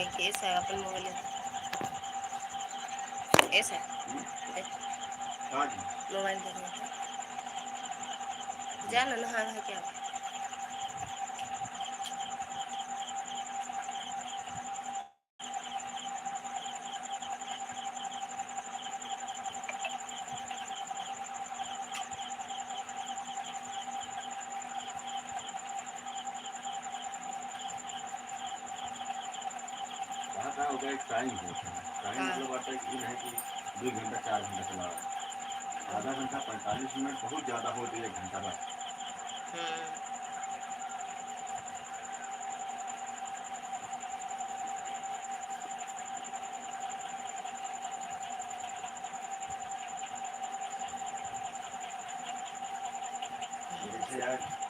Case है अपन mobile ऐसा देख मोबाइल देखने जाना ना। हाँ है क्या टाइम मतलब आता है कि है कि 2 घंटा 4 घंटा चला आधा घंटा 45 मिनट बहुत ज़्यादा होती है, 1 घंटा बस।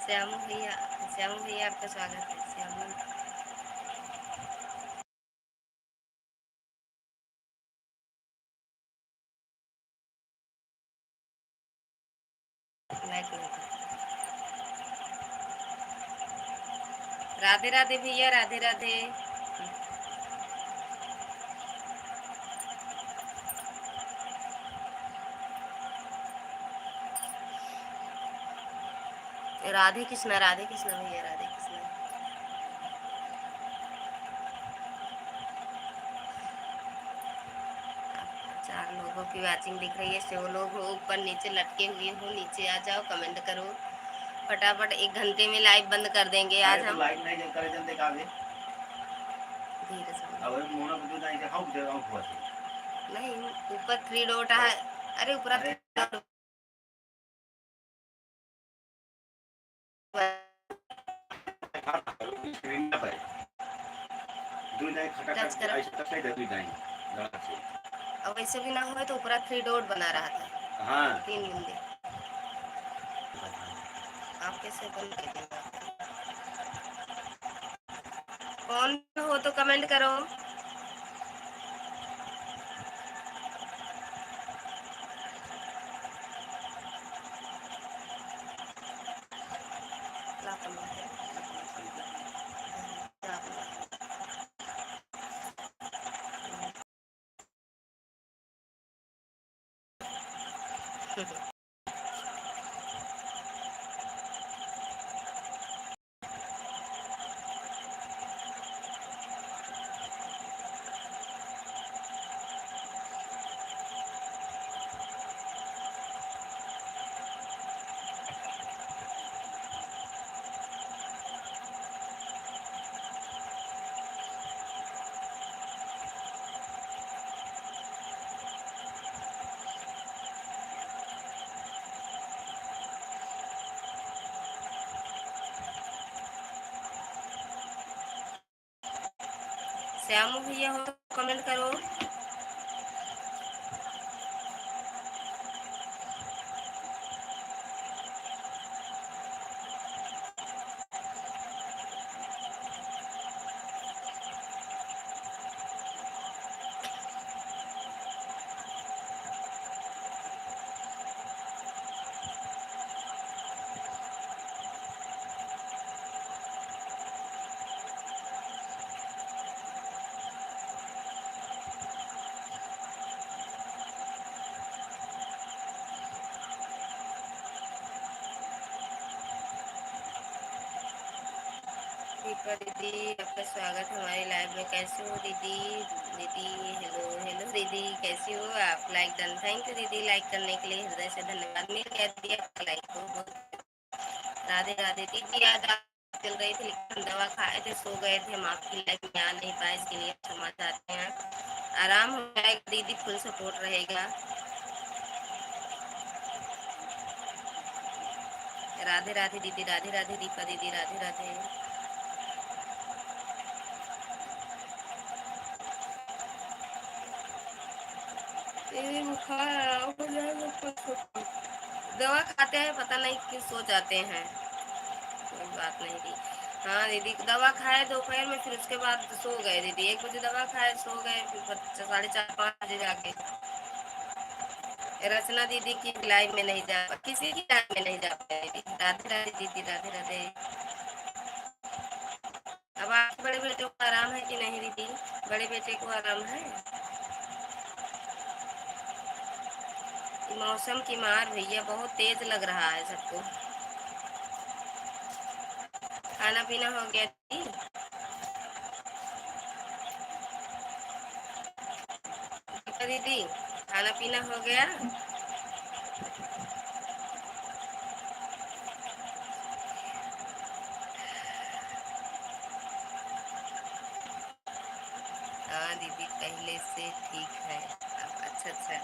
श्यामू भैया आपका स्वागत है। श्यामू राधे राधे भैया, राधे राधे। राधे कृष्णा भैया, राधे कृष्णा। 4 लोगों की वाचिंग दिख रही है। जो लोग ऊपर नीचे लटके हुए हो नीचे आ जाओ, कमेंट करो फटाफट। 1 घंटे में लाइव बंद कर देंगे आज हम। लाइव नहीं करे जनते कावे धीरे से अब मोना बुझो नहीं के हाउ दे हुआ नहीं, ऊपर 3 डॉट है। अरे ऊपर स्क्रीन पे दो नहीं खटखट ऐसे तक नहीं दे जाएंगे। अब ऐसे भी ना हो तो ऊपर 3 डॉट बना रहा था। हाँ 3 बिंदु आप कैसे बंद कर देंगे? कौन हो तो कमेंट करो। श्यामू भैया हो तो कमेंट करो। दीपा दीदी आपका स्वागत है हमारी लाइव में। कैसे हो दीदी? हेलो हेलो दीदी, कैसी हो आप? Like done. थैंक यू दीदी, लाइक करने के लिए हृदय से धन्यवाद। मिल गया दीदी आपका लाइक को। राधे राधे दीदी। आज आप चल रही थी लेकिन दवा खाए थे, सो गए थे, हम आपकी लाइफ में आ नहीं पाए, इसके लिए क्षमा चाहते हैं। आराम हो जाएगा दीदी, फुल सपोर्ट रहेगा। राधे राधे दीदी, राधे राधे दीपा दीदी, राधे राधे। बुखार हो जाएगा। दवा खाते हैं, पता नहीं क्यों सो जाते हैं। कोई बात नहीं दी। हाँ दीदी, दवा खाए दोपहर में, फिर उसके बाद सो गए दीदी। 1 बजे दवा खाए, सो गए, फिर 4:30-5 बजे जाके। रचना दीदी की लाइव में नहीं जा, किसी की लाइव में नहीं जा पाए दीदी। राधे राधे दीदी, राधे राधे। अब आप बड़े बेटे को आराम है कि नहीं दीदी? बड़े बेटे को आराम है। मौसम की मार भैया बहुत तेज लग रहा है सबको। खाना पीना हो गया जी? दीपा दीदी खाना पीना हो गया? हाँ दीदी पहले से ठीक है अब। अच्छा अच्छा,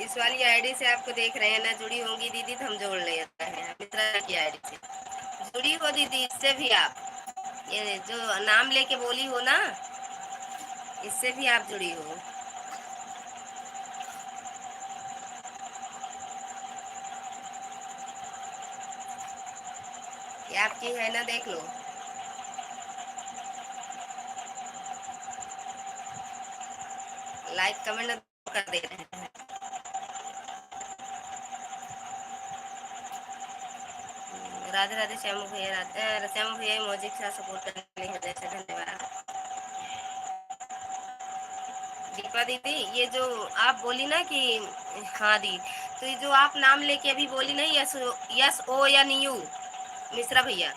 इस वाली आईडी से आपको देख रहे हैं ना, जुड़ी होंगी दीदी तो हम जोड़ लेते हैं मित्रा की आईडी से। जुड़ी हो दीदी इससे भी आप, ये जो नाम लेके बोली हो ना, इससे भी आप जुड़ी हो। ये आपकी है ना, देख लो। लाइक कमेंट कर दे रहे हैं। राधे राधे श्यामू भैया, राधे श्यामू भैया म्यूजिक का सपोर्ट करने के लिए हृदय से धन्यवाद। दीपा दीदी ये जो आप बोली ना कि, हाँ दी, तो ये जो आप नाम लेके अभी बोली ना, yes O N U Mishra भैया,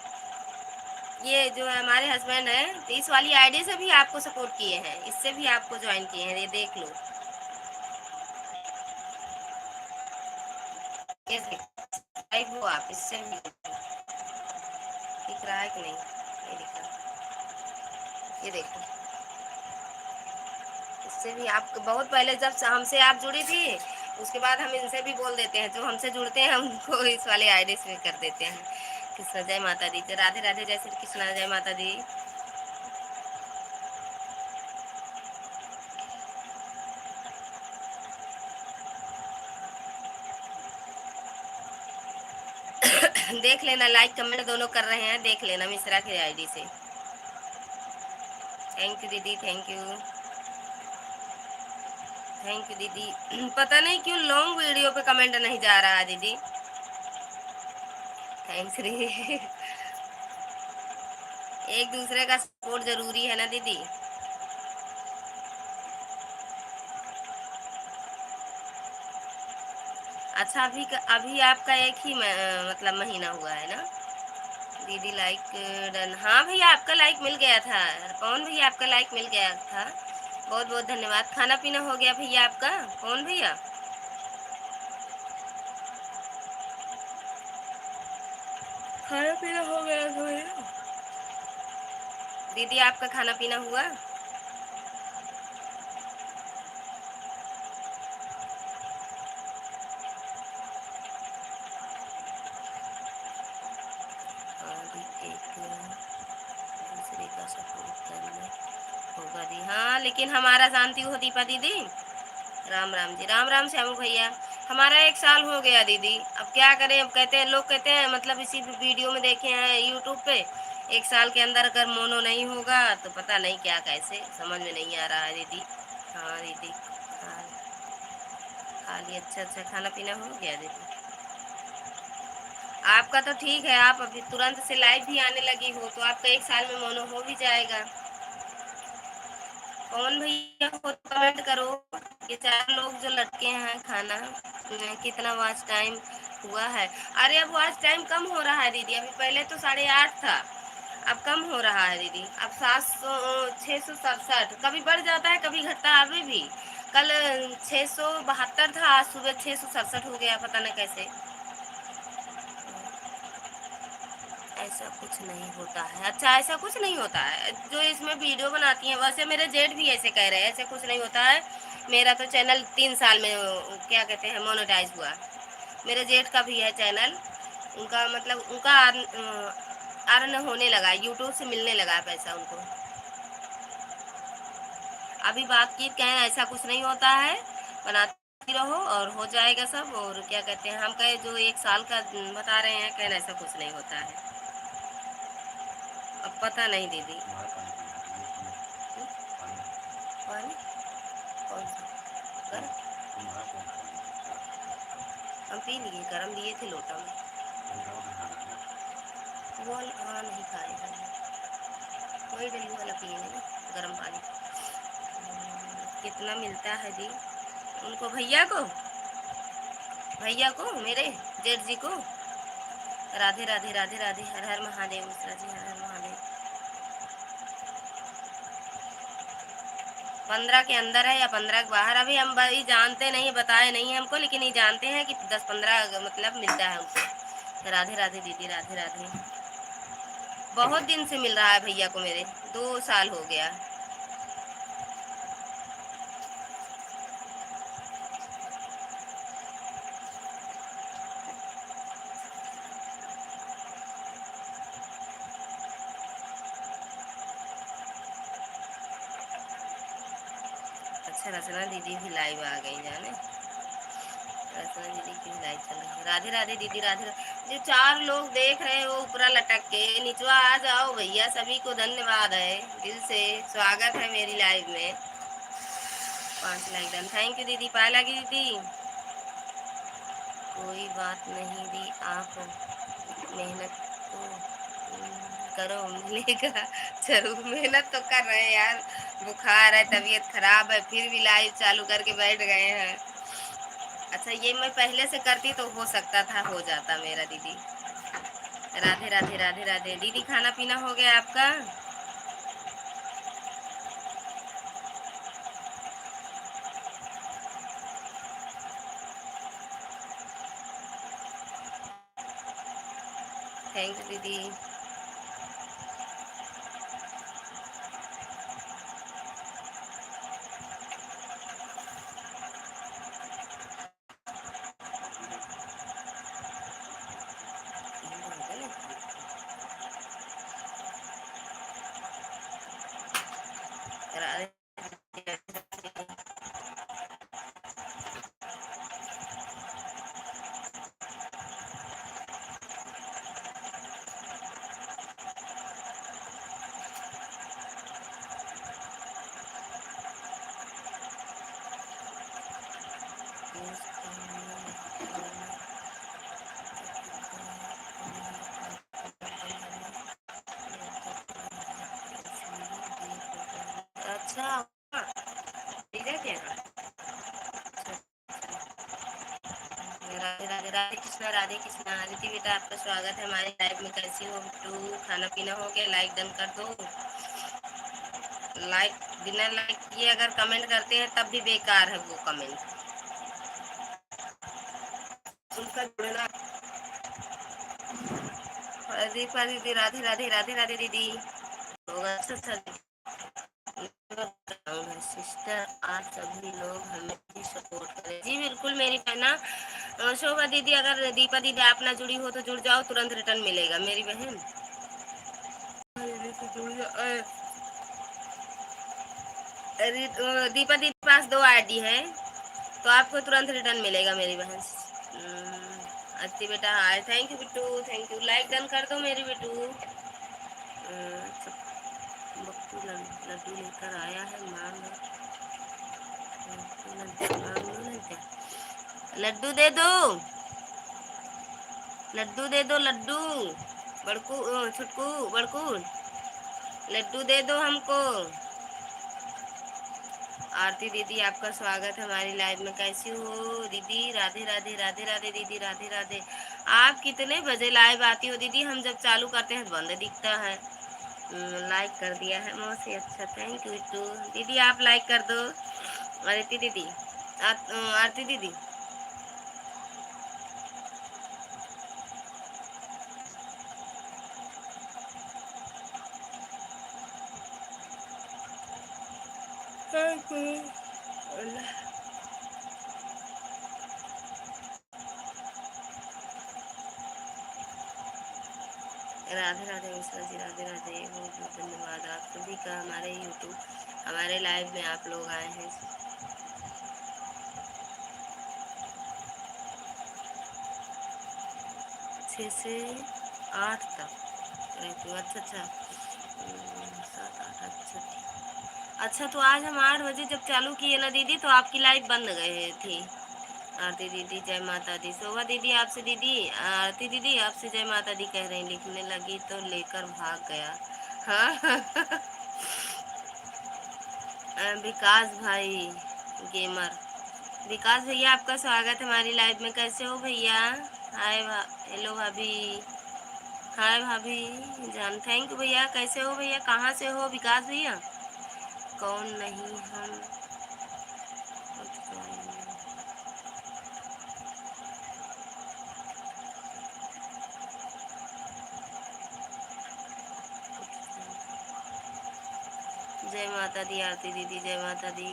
ये जो हमारे हस्बैंड है, तो इस वाली आईडी से भी आपको सपोर्ट किए हैं, इससे भी आपको ज्वाइन किए हैं, ये देख लो। ये देखो हो आप, इससे भी दिख रहा है कि नहीं, नहीं दिख रहा। ये देखो, इससे भी आप बहुत पहले जब हमसे आप जुड़ी थी, उसके बाद हम इनसे भी बोल देते हैं, जो हमसे जुड़ते हैं उनको इस वाले आईडी से कर देते हैं। कृष्णा जय माता दी, राधे राधे, जय श्री कृष्णा, जय माता दी। देख लेना, लाइक कमेंट दोनों कर रहे हैं, देख लेना मिश्रा की आईडी से। थैंक यू दीदी, थैंक यू, थैंक यू दीदी। पता नहीं क्यों लॉन्ग वीडियो पे कमेंट नहीं जा रहा है दीदी। थैंक्स दी। एक दूसरे का सपोर्ट जरूरी है ना दीदी। अच्छा, अभी आपका एक ही मतलब महीना हुआ है ना दीदी? लाइक डन, हाँ भैया आपका लाइक मिल गया था, पवन भैया आपका लाइक मिल गया था, बहुत बहुत धन्यवाद। खाना पीना हो गया भैया आपका, पवन भैया? खाना पीना हो गया तो भैया, दीदी आपका खाना पीना हुआ? अभी एक दूसरे का सपोर्ट करना होगा दी, हाँ लेकिन हमारा जानती हो दीपा दीदी। राम राम जी, राम राम श्यामू भैया। हमारा 1 साल हो गया दीदी, अब क्या करें, अब कहते हैं लोग, कहते हैं मतलब इसी वीडियो में देखे हैं यूट्यूब पे, 1 साल के अंदर अगर मोनो नहीं होगा तो पता नहीं क्या, कैसे समझ में नहीं आ रहा है दीदी। हाँ दीदी, हाँ खा लिया, अच्छा अच्छा, खाना पीना हो गया दीदी आपका? तो ठीक है, आप अभी तुरंत से लाइव भी आने लगी हो, तो आपका 1 साल में मोनो हो भी जाएगा। कौन भैया को कमेंट करो, ये 4 लोग जो लटके हैं खाना, कितना वॉच टाइम हुआ है? अरे अब वॉच टाइम कम हो रहा है दीदी, अभी पहले तो 8:30 था, अब कम हो रहा है दीदी, अब 667, कभी बढ़ जाता है कभी घटता है। अभी भी कल 672 था, आज सुबह 667 हो गया, पता न कैसे। ऐसा कुछ नहीं होता है, अच्छा ऐसा कुछ नहीं होता है, जो इसमें वीडियो बनाती हैं, वैसे मेरे जेठ भी ऐसे कह रहे हैं, ऐसे कुछ नहीं होता है। मेरा तो चैनल 3 साल में क्या कहते हैं मोनेटाइज हुआ। मेरे जेठ का भी है चैनल, उनका मतलब उनका अर्न होने लगा, यूट्यूब से मिलने लगा पैसा उनको। अभी बातचीत कहें, ऐसा कुछ नहीं होता है, बनाती रहो और हो जाएगा सब। और क्या कहते हैं, हम कहे जो 1 साल का बता रहे हैं, कहना ऐसा कुछ नहीं होता है। अब पता नहीं दीदी। पानी कौन सा? गर्म? हम पी लिए, गर्म दिए थे लोटा में। वो हाँ नहीं खाए हैं, वही डल्लू वाला पिएंगे ना, गर्म पानी। कितना मिलता है दी उनको, भैया को मेरे जेठ जी को। राधे राधे राधे राधे, हर हर महादेव मिश्रा जी, हर हर महादेव। 15 के अंदर है या 15 के बाहर, अभी हम भाई जानते नहीं, बताए नहीं हमको, लेकिन ये जानते हैं कि 10-15 मतलब मिलता है हमको। राधे राधे दीदी, राधे राधे। बहुत दिन से मिल रहा है भैया को मेरे, 2 साल हो गया। अच्छा, रचना दीदी भी लाइव आ गई जाने, रचना दीदी की लाइव चल रही है। राधे राधे दीदी, राधे राधे। जो 4 लोग देख रहे हो ऊपरा लटक के, निचवा आ जाओ भैया, सभी को धन्यवाद है, दिल से स्वागत है मेरी लाइव में। 5 लाइक डन, थैंक यू दीदी, पाए लगी दीदी। कोई बात नहीं दी, आप मेहनत तो करो, मिलेगा जरूर। मेहनत तो कर रहे हैं यार, बुखार है, तबीयत खराब है, फिर भी लाइव चालू करके बैठ गए हैं। अच्छा, ये मैं पहले से करती तो हो सकता था, हो जाता मेरा दीदी। राधे राधे राधे राधे दीदी, खाना पीना हो गया आपका? थैंक यू दीदी। राधे। अच्छा, ठीक है क्या? राधे राधे, राधे कृष्णा, राधे कृष्णा। आदित्य बेटा, आपका स्वागत है हमारे लाइव में, कैसी हो तू? खाना पीना हो गया? लाइक डन कर दो। लाइक, बिना लाइक किए अगर कमेंट करते हैं तब भी बेकार है वो कमेंट, उनका जुड़ना। दीपा दीदी, राधे राधे राधे राधे दीदी। होगा अच्छा अच्छा। सिस्टर, आज सभी लोग हमें भी सपोर्ट करें। जी बिल्कुल मेरी बहना शोभा दीदी, अगर दीपा दीदी आप ना जुड़ी हो तो जुड़ जाओ, तुरंत रिटर्न मिलेगा मेरी बहन। दीपा दीदी के पास 2 आईडी है, तो आपको तुरंत रिटर्न मिलेगा मेरी बहन। अच्छी बेटा, hi, thank you Bittu, thank you. Like done कर दो मेरी बिट्टू। बप्पू लड्डू लेकर आया है, मांग लड्डू दे दो, लड्डू दे दो, लड्डू। बड़कू, छुटकू, बड़कू, लड्डू दे दो हमको। आरती दीदी, आपका स्वागत है हमारी लाइव में, कैसी हो दीदी? राधे राधे राधे राधे दीदी, राधे राधे। आप कितने बजे लाइव आती हो दीदी? हम जब चालू करते हैं तो बंद दिखता है। लाइक कर दिया है मौसी, अच्छा, थैंक यू टू दीदी, आप लाइक कर दो। आरती दीदी, आरती दीदी, राधे राधे मिश्रा जी, राधे राधे, बहुत बहुत धन्यवाद आप सभी का, हमारे यूट्यूब, हमारे लाइव में आप लोग आए हैं। 6 से 8 तक रहती हूँ। अच्छा अच्छा, 7 8, अच्छा ठीक। अच्छा, तो आज हम 8 बजे जब चालू किए ना दीदी, तो आपकी लाइव बंद गए थी। आरती दीदी, जय माता दी। शोभा दीदी, आपसे दीदी, आरती दीदी आपसे जय माता दी कह रही, लिखने लगी तो लेकर भाग गया। हाँ विकास भाई गेमर। विकास भैया आपका स्वागत है हमारी लाइव में। कैसे हो भैया? हाय हेलो भाभी। हाय भाभी जान। थैंक यू भैया। कैसे हो भैया? कहाँ से हो विकास भैया? कौन नहीं हम जय माता दी आरती दीदी। जय माता दी।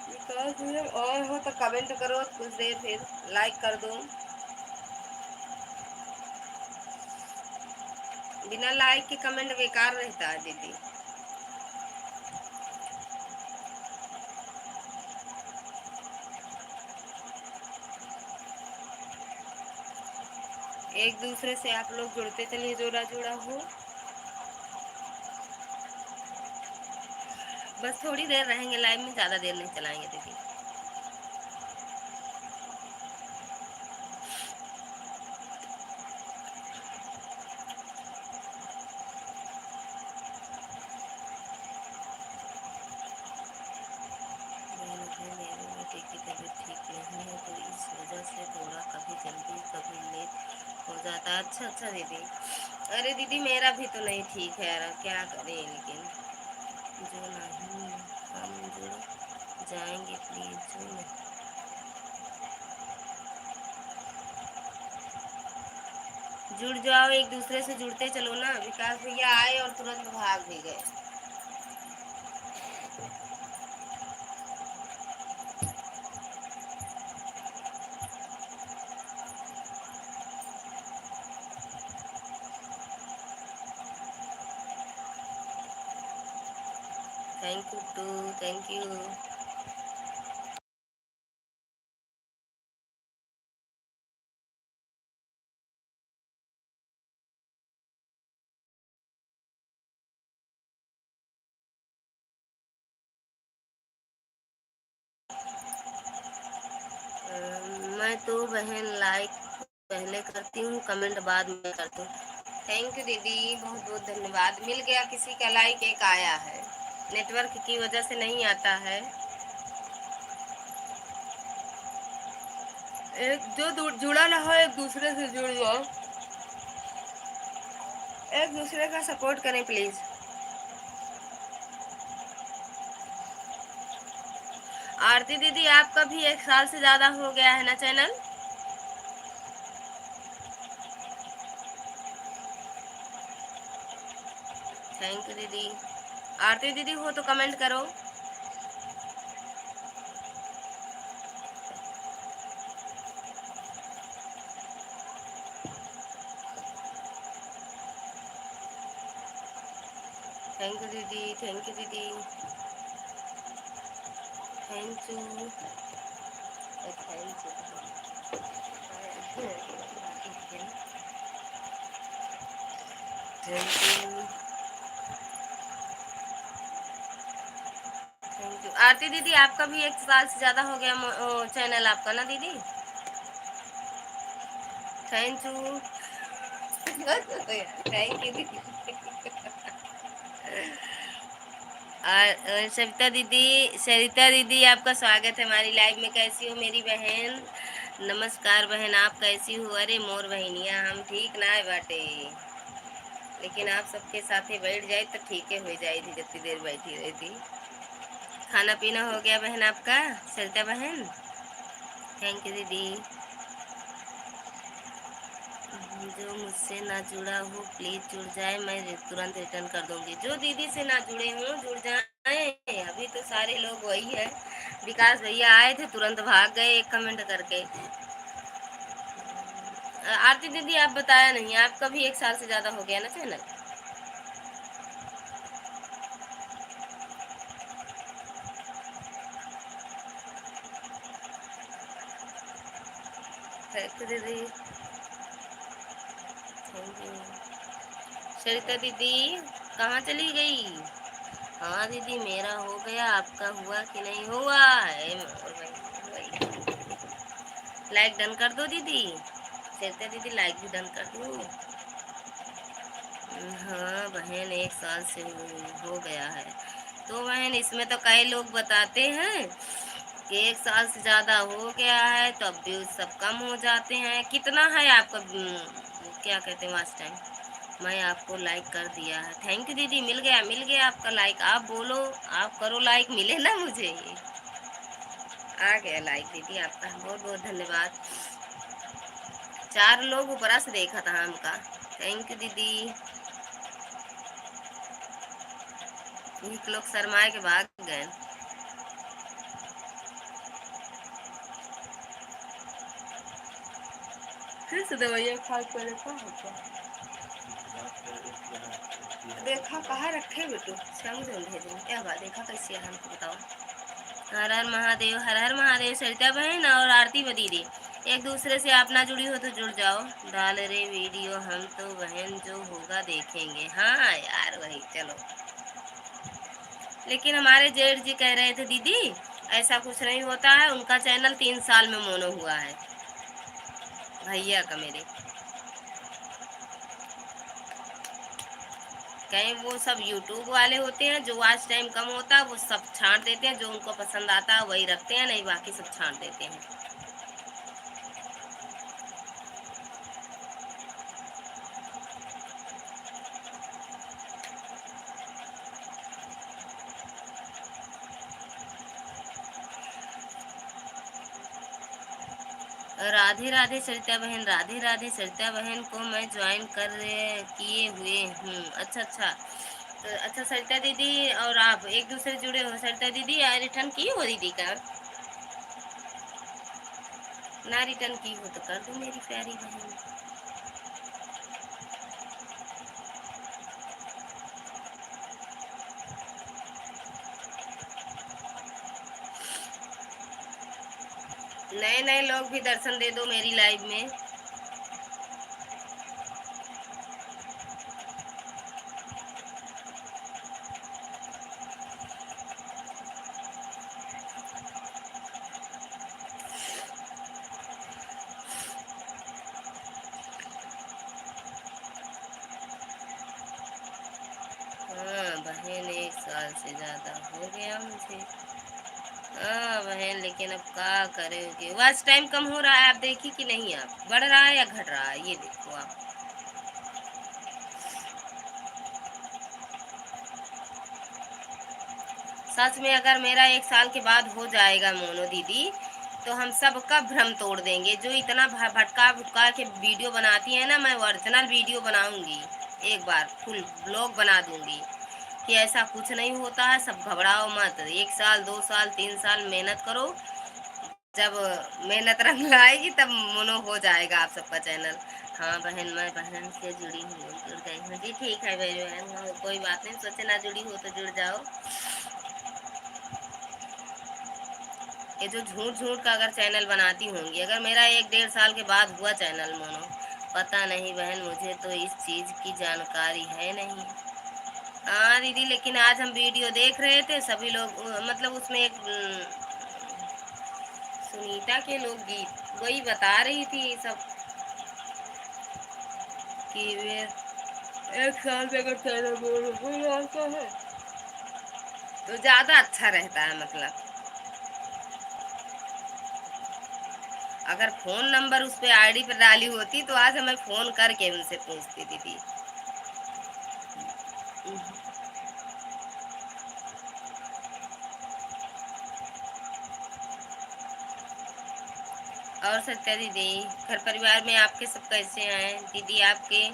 विकास भैया और हो तो कमेंट करो कुछ देर, फिर लाइक कर दो। बिना लाइक के कमेंट बेकार रहता है दीदी। एक दूसरे से आप लोग जुड़ते चलिए, जोड़ा जोड़ा हो। बस थोड़ी देर रहेंगे लाइव में, ज़्यादा देर नहीं चलाएंगे दीदी। मेरे बेटे की तबीयत ठीक नहीं है तो इस वजह से थोड़ा कभी जल्दी कभी लेट हो जाता है। अच्छा अच्छा दीदी। अरे दीदी मेरा भी तो नहीं ठीक है यार, क्या करें। लेकिन जो नहीं हम जुड़ जाएंगे प्लीज। जुड़ जाओ, एक दूसरे से जुड़ते चलो ना। विकास भैया आए और तुरंत भाग भी गए। Thank you too. Thank you. मैं तो बहन लाइक पहले करती हूँ, कमेंट बाद में करती हूँ। थैंक यू दीदी, बहुत बहुत धन्यवाद। मिल गया किसी का लाइक, एक आया है। नेटवर्क की वजह से नहीं आता है। एक जो जुड़ा ना हो एक दूसरे से जुड़ जाओ। एक दूसरे का सपोर्ट करें प्लीज। आरती दीदी आपका भी 1 साल से ज्यादा हो गया है ना चैनल? थैंक यू दीदी। आरती दीदी हो तो कमेंट करो। थैंक यू दीदी। थैंक यू दीदी। Thank you. Thank you. Thank you. Thank you Aarti दीदी। आपका भी 1 साल से ज्यादा हो गया चैनल आपका ना दीदी? Thank you. थैंक यू दीदी। और सरिता दीदी आपका स्वागत है हमारी लाइव में। कैसी हो मेरी बहन? नमस्कार बहन, आप कैसी हो? अरे मोर बहनिया हम ठीक ना है बाटे, लेकिन आप सबके साथ बैठ जाए तो ठीक है हो जाए थी जितनी देर बैठी रही थी। खाना पीना हो गया बहन आपका? सरिता बहन थैंक यू दीदी। जो मुझसे ना जुड़ा हो प्लीज जुड़ जाए, मैं तुरंत रिटर्न कर दूंगी। जो दीदी से ना जुड़े हों जुड़ जाए। अभी तो सारे लोग वही है। विकास भैया आए थे तुरंत भाग गए एक कमेंट करके। आरती दीदी आप बताया नहीं, आपका भी 1 साल से ज्यादा हो गया ना चैनल? थैंक यू दीदी। Thank you. सरिता दीदी कहाँ चली गई? हाँ दीदी मेरा हो गया, आपका हुआ कि नहीं हुआ है? लाइक डन कर दो दीदी। सरिता दीदी लाइक भी डन कर दो। हाँ बहन, 1 साल से हो गया है। तो बहन इसमें तो कई लोग बताते हैं कि 1 साल से ज़्यादा हो गया है, तो अब व्यूज सब कम हो जाते हैं। कितना है आपका क्या कहते हैं वॉच टाइम? मैं आपको लाइक कर दिया है। थैंक यू दीदी, मिल गया आपका लाइक। आप बोलो, आप करो लाइक, मिले ना मुझे ये। आ गया लाइक दीदी आपका, बहुत बहुत धन्यवाद। 4 लोग ऊपरा से देखा था हमका। थैंक यू दीदी। एक लोग शर्माए के भाग गए। फिर से दवाइयाँ खा के देखा होगा। देखा कहाँ रखे बेटू, श्याम जो भेजूं क्या बात, देखा कैसे है हमको बताओ। हर हर महादेव, हर हर महादेव। सरिता बहन और आरती दीदी, एक दूसरे से आप ना जुड़ी हो तो जुड़ जाओ। डाल रहे वीडियो हम तो बहन जो होगा देखेंगे। हाँ यार वही चलो। लेकिन हमारे जेठ जी कह रहे थे दीदी ऐसा कुछ नहीं होता है, उनका चैनल 3 साल में मोनो हुआ है, भैया का मेरे। कहीं वो सब यूट्यूब वाले होते हैं, जो वॉच टाइम कम होता है वो सब छांट देते हैं, जो उनको पसंद आता है वही रखते हैं, नहीं बाकी सब छांट देते हैं। राधे राधे सरिता बहन, राधे राधे सरिता बहन को मैं ज्वाइन कर किए हुए हूँ। अच्छा अच्छा। तो अच्छा सरिता दीदी और आप एक दूसरे से जुड़े हो। सरिता दीदी रिटर्न की हो दीदी का? ना रिटर्न की हो तो कर दो मेरी प्यारी बहन। नए नए लोग भी दर्शन दे दो मेरी लाइव में। हाँ बहन, 1 साल से ज्यादा हो गया मुझे। हाँ बहन, लेकिन अब क्या करोगे, वॉच टाइम कम हो रहा है, आप देखी कि नहीं? आप बढ़ रहा है या घट रहा है, ये देखो आप। सच में अगर मेरा 1 साल के बाद हो जाएगा मोनो दीदी, तो हम सबका भ्रम तोड़ देंगे। जो इतना भटका भटका के वीडियो बनाती है ना, मैं ओरिजिनल वीडियो बनाऊंगी। एक बार फुल ब्लॉग बना दूंगी कि ऐसा कुछ नहीं होता है, सब घबराओ मत। 1 साल 2 साल 3 साल मेहनत करो, जब मेहनत रंग लाएगी तब मोनो हो जाएगा आप सबका चैनल। हाँ बहन, मैं बहन से जुड़ी हूँ, जुड़ गई हूँ जी। ठीक है मेरी बहन, हाँ, कोई बात नहीं, सोचे ना जुड़ी हो तो जुड़ जाओ। ये जो झूठ झूठ का अगर चैनल बनाती होंगी, अगर मेरा 1 1.5 साल के बाद हुआ चैनल मोनो, पता नहीं बहन, मुझे तो इस चीज की जानकारी है नहीं। हाँ दीदी, लेकिन आज हम वीडियो देख रहे थे, सभी लोग मतलब उसमें एक सुनीता के लोग गीत वही बता रही थी सब कि वे 1 साल से अगर चैनल मोनो हो जाता है तो ज्यादा अच्छा रहता है। मतलब अगर फोन नंबर उस पे आईडी पर डाली होती तो आज हमें फोन करके उनसे पूछती दीदी। और सत्या दीदी, घर परिवार में आपके सब कैसे हैं दीदी आपके?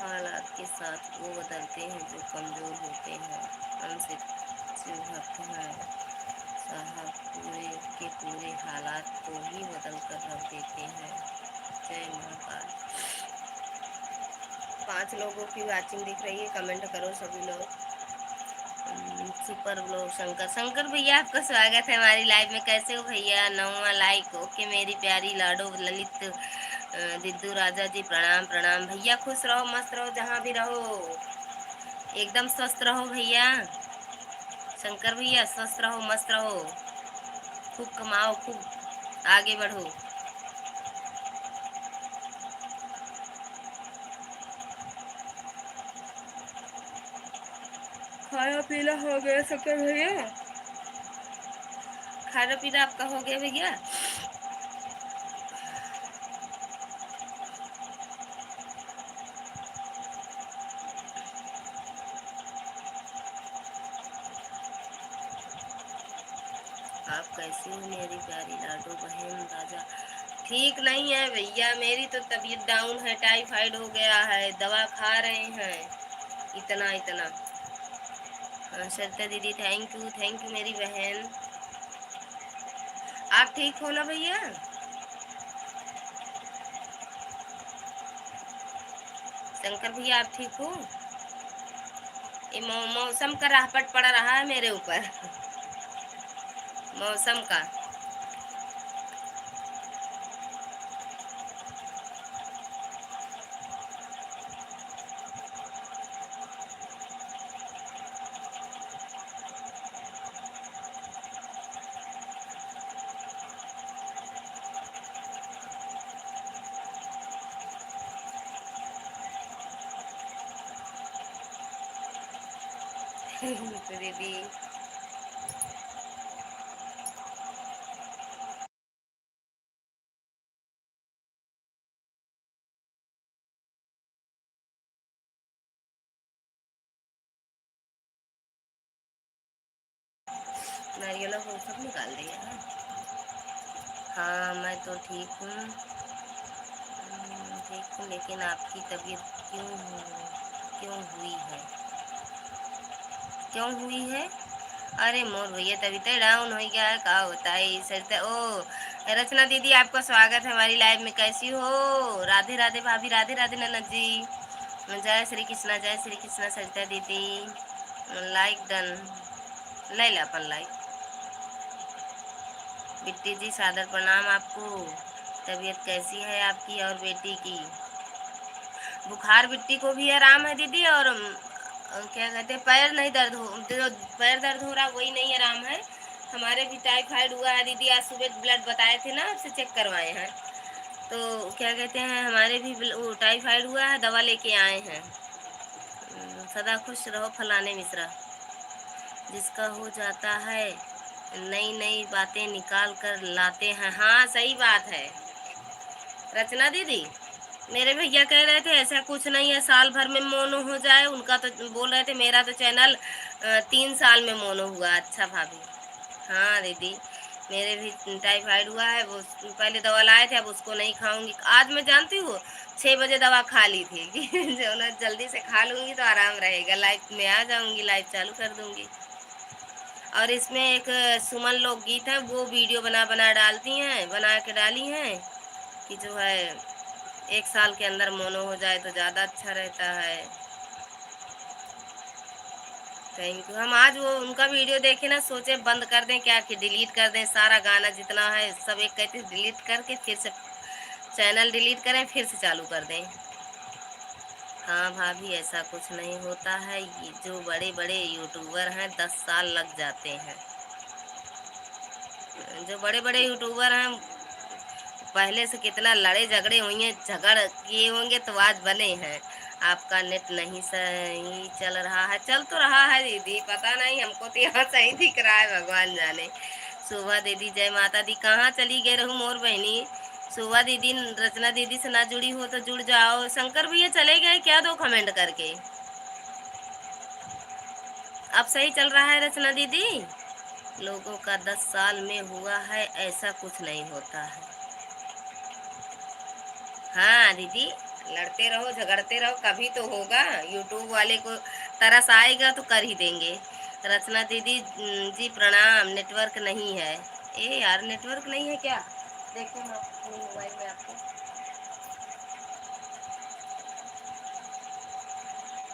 हालात के साथ वो बदलते हैं जो कमजोर होते हैं, हमसे चिढ़ते हैं साहब, पूरे के पूरे हालात को ही बदल कर रख देते हैं। जय महाकाल। 5 लोगों की वाचिंग दिख रही है, कमेंट करो सभी लोग। सुपर ब्लॉग शंकर, शंकर भैया आपका स्वागत है हमारी लाइव में। कैसे हो भैया? 9वां लाइक। ओके मेरी प्यारी लाडो ललित दिद्दू राजा जी, प्रणाम प्रणाम भैया। खुश रहो, मस्त रहो, जहाँ भी रहो। एकदम स्वस्थ रहो भैया, शंकर भैया स्वस्थ रहो, मस्त रहो, खूब कमाओ, खूब आगे बढ़ो। खाना पीना हो गया शंकर भैया? खाना पीना आपका हो गया भैया? आप कैसी हो मेरी प्यारी लाडो बहन राजा? ठीक नहीं है भैया, मेरी तो तबीयत डाउन है, टाइफाइड हो गया है, दवा खा रहे हैं इतना इतना। सरिता दीदी थैंक यू मेरी बहन। आप ठीक हो ना भैया? शंकर भैया आप ठीक हो? ये मौसम का राहपट पड़ रहा है मेरे ऊपर मौसम का। तो दीदी नारियल को सब निकाल दिया है। हाँ मैं तो ठीक हूँ, ठीक हूँ, लेकिन आपकी तबीयत क्यों हुई है? क्यों हुई है? अरे मोर भैया तभी तो डाउन हो गया है, का होता है सरिता। ओ रचना दीदी आपका स्वागत है हमारी लाइव में, कैसी हो? राधे राधे भाभी, राधे राधे ननद जी, जय श्री कृष्णा सरिता दीदी। लाइक डन, ले ला अपन लाइक। बिट्टी जी सादर प्रणाम आपको। तबीयत कैसी है आपकी और बेटी की? बुखार बिट्टी को भी आराम है दीदी, और क्या कहते हैं, पैर नहीं दर्द हो, जो पैर दर्द हो रहा वही नहीं आराम है। हमारे भी टाइफाइड हुआ है दीदी, आज सुबह ब्लड बताए थे ना, आपसे चेक करवाए हैं, तो क्या कहते हैं हमारे भी वो टाइफाइड हुआ है, दवा लेके आए हैं। सदा खुश रहो फलाने मिश्रा। जिसका हो जाता है नई नई बातें निकाल कर लाते हैं। हाँ सही बात है रचना दीदी। मेरे भैया कह रहे थे ऐसा कुछ नहीं है, साल भर में मोनो हो जाए, उनका तो बोल रहे थे, मेरा तो चैनल 3 साल में मोनो हुआ। अच्छा भाभी। हाँ दीदी, मेरे भी टाइफाइड हुआ है, वो पहले दवा लाए थे, अब उसको नहीं खाऊंगी। आज मैं जानती हूँ 6 बजे दवा खा ली थी कि जो ना जल्दी से खा लूंगी तो आराम रहेगा, लाइव में आ जाऊंगी, लाइव चालू कर दूंगी। और इसमें एक सुमन लोकगीत है, वो वीडियो बना बना डालती हैं, बना के डाली हैं कि जो है 1 साल के अंदर मोनो हो जाए तो ज़्यादा अच्छा रहता है। Thank you. हम आज वो उनका वीडियो देखे ना, सोचे बंद कर दें क्या, कि डिलीट कर दें सारा गाना जितना है सब, एक कहते डिलीट करके फिर से चैनल डिलीट करें, फिर से चालू कर दें। हाँ भाभी ऐसा कुछ नहीं होता है, ये जो बड़े बड़े यूट्यूबर हैं 10 साल लग जाते हैं। जो बड़े बड़े यूट्यूबर हैं पहले से कितना लड़े झगड़े हुए हैं, झगड़ किए होंगे तो आज बने हैं। आपका नेट नहीं सही चल रहा है? चल तो रहा है दीदी, पता नहीं, हमको तो यहाँ सही दिख रहा है, भगवान जाने। शोभा दीदी जय माता दी, कहाँ चली गए रहूँ मोर बहनी? शोभा दीदी रचना दीदी से ना जुड़ी हो तो जुड़ जाओ। शंकर भैया चले गए क्या? दो कमेंट करके। अब सही चल रहा है रचना दीदी? लोगों का 10 साल में हुआ है, ऐसा कुछ नहीं होता है। हाँ दीदी, लड़ते रहो झगड़ते रहो, कभी तो होगा। यूट्यूब वाले को तरस आएगा तो कर ही देंगे। रचना दीदी जी प्रणाम, नेटवर्क नहीं है। ए यार नेटवर्क नहीं है क्या? देखो मैं अपने मोबाइल में आपको।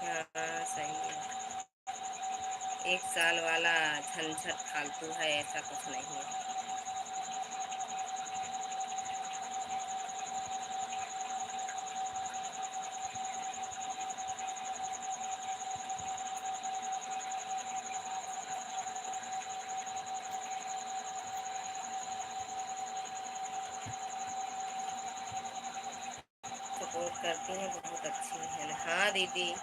हाँ सही है, 1 साल वाला झंझट फालतू है, ऐसा कुछ नहीं है। सपोर्ट करती हैं, बहुत अच्छी है। हाँ दीदी।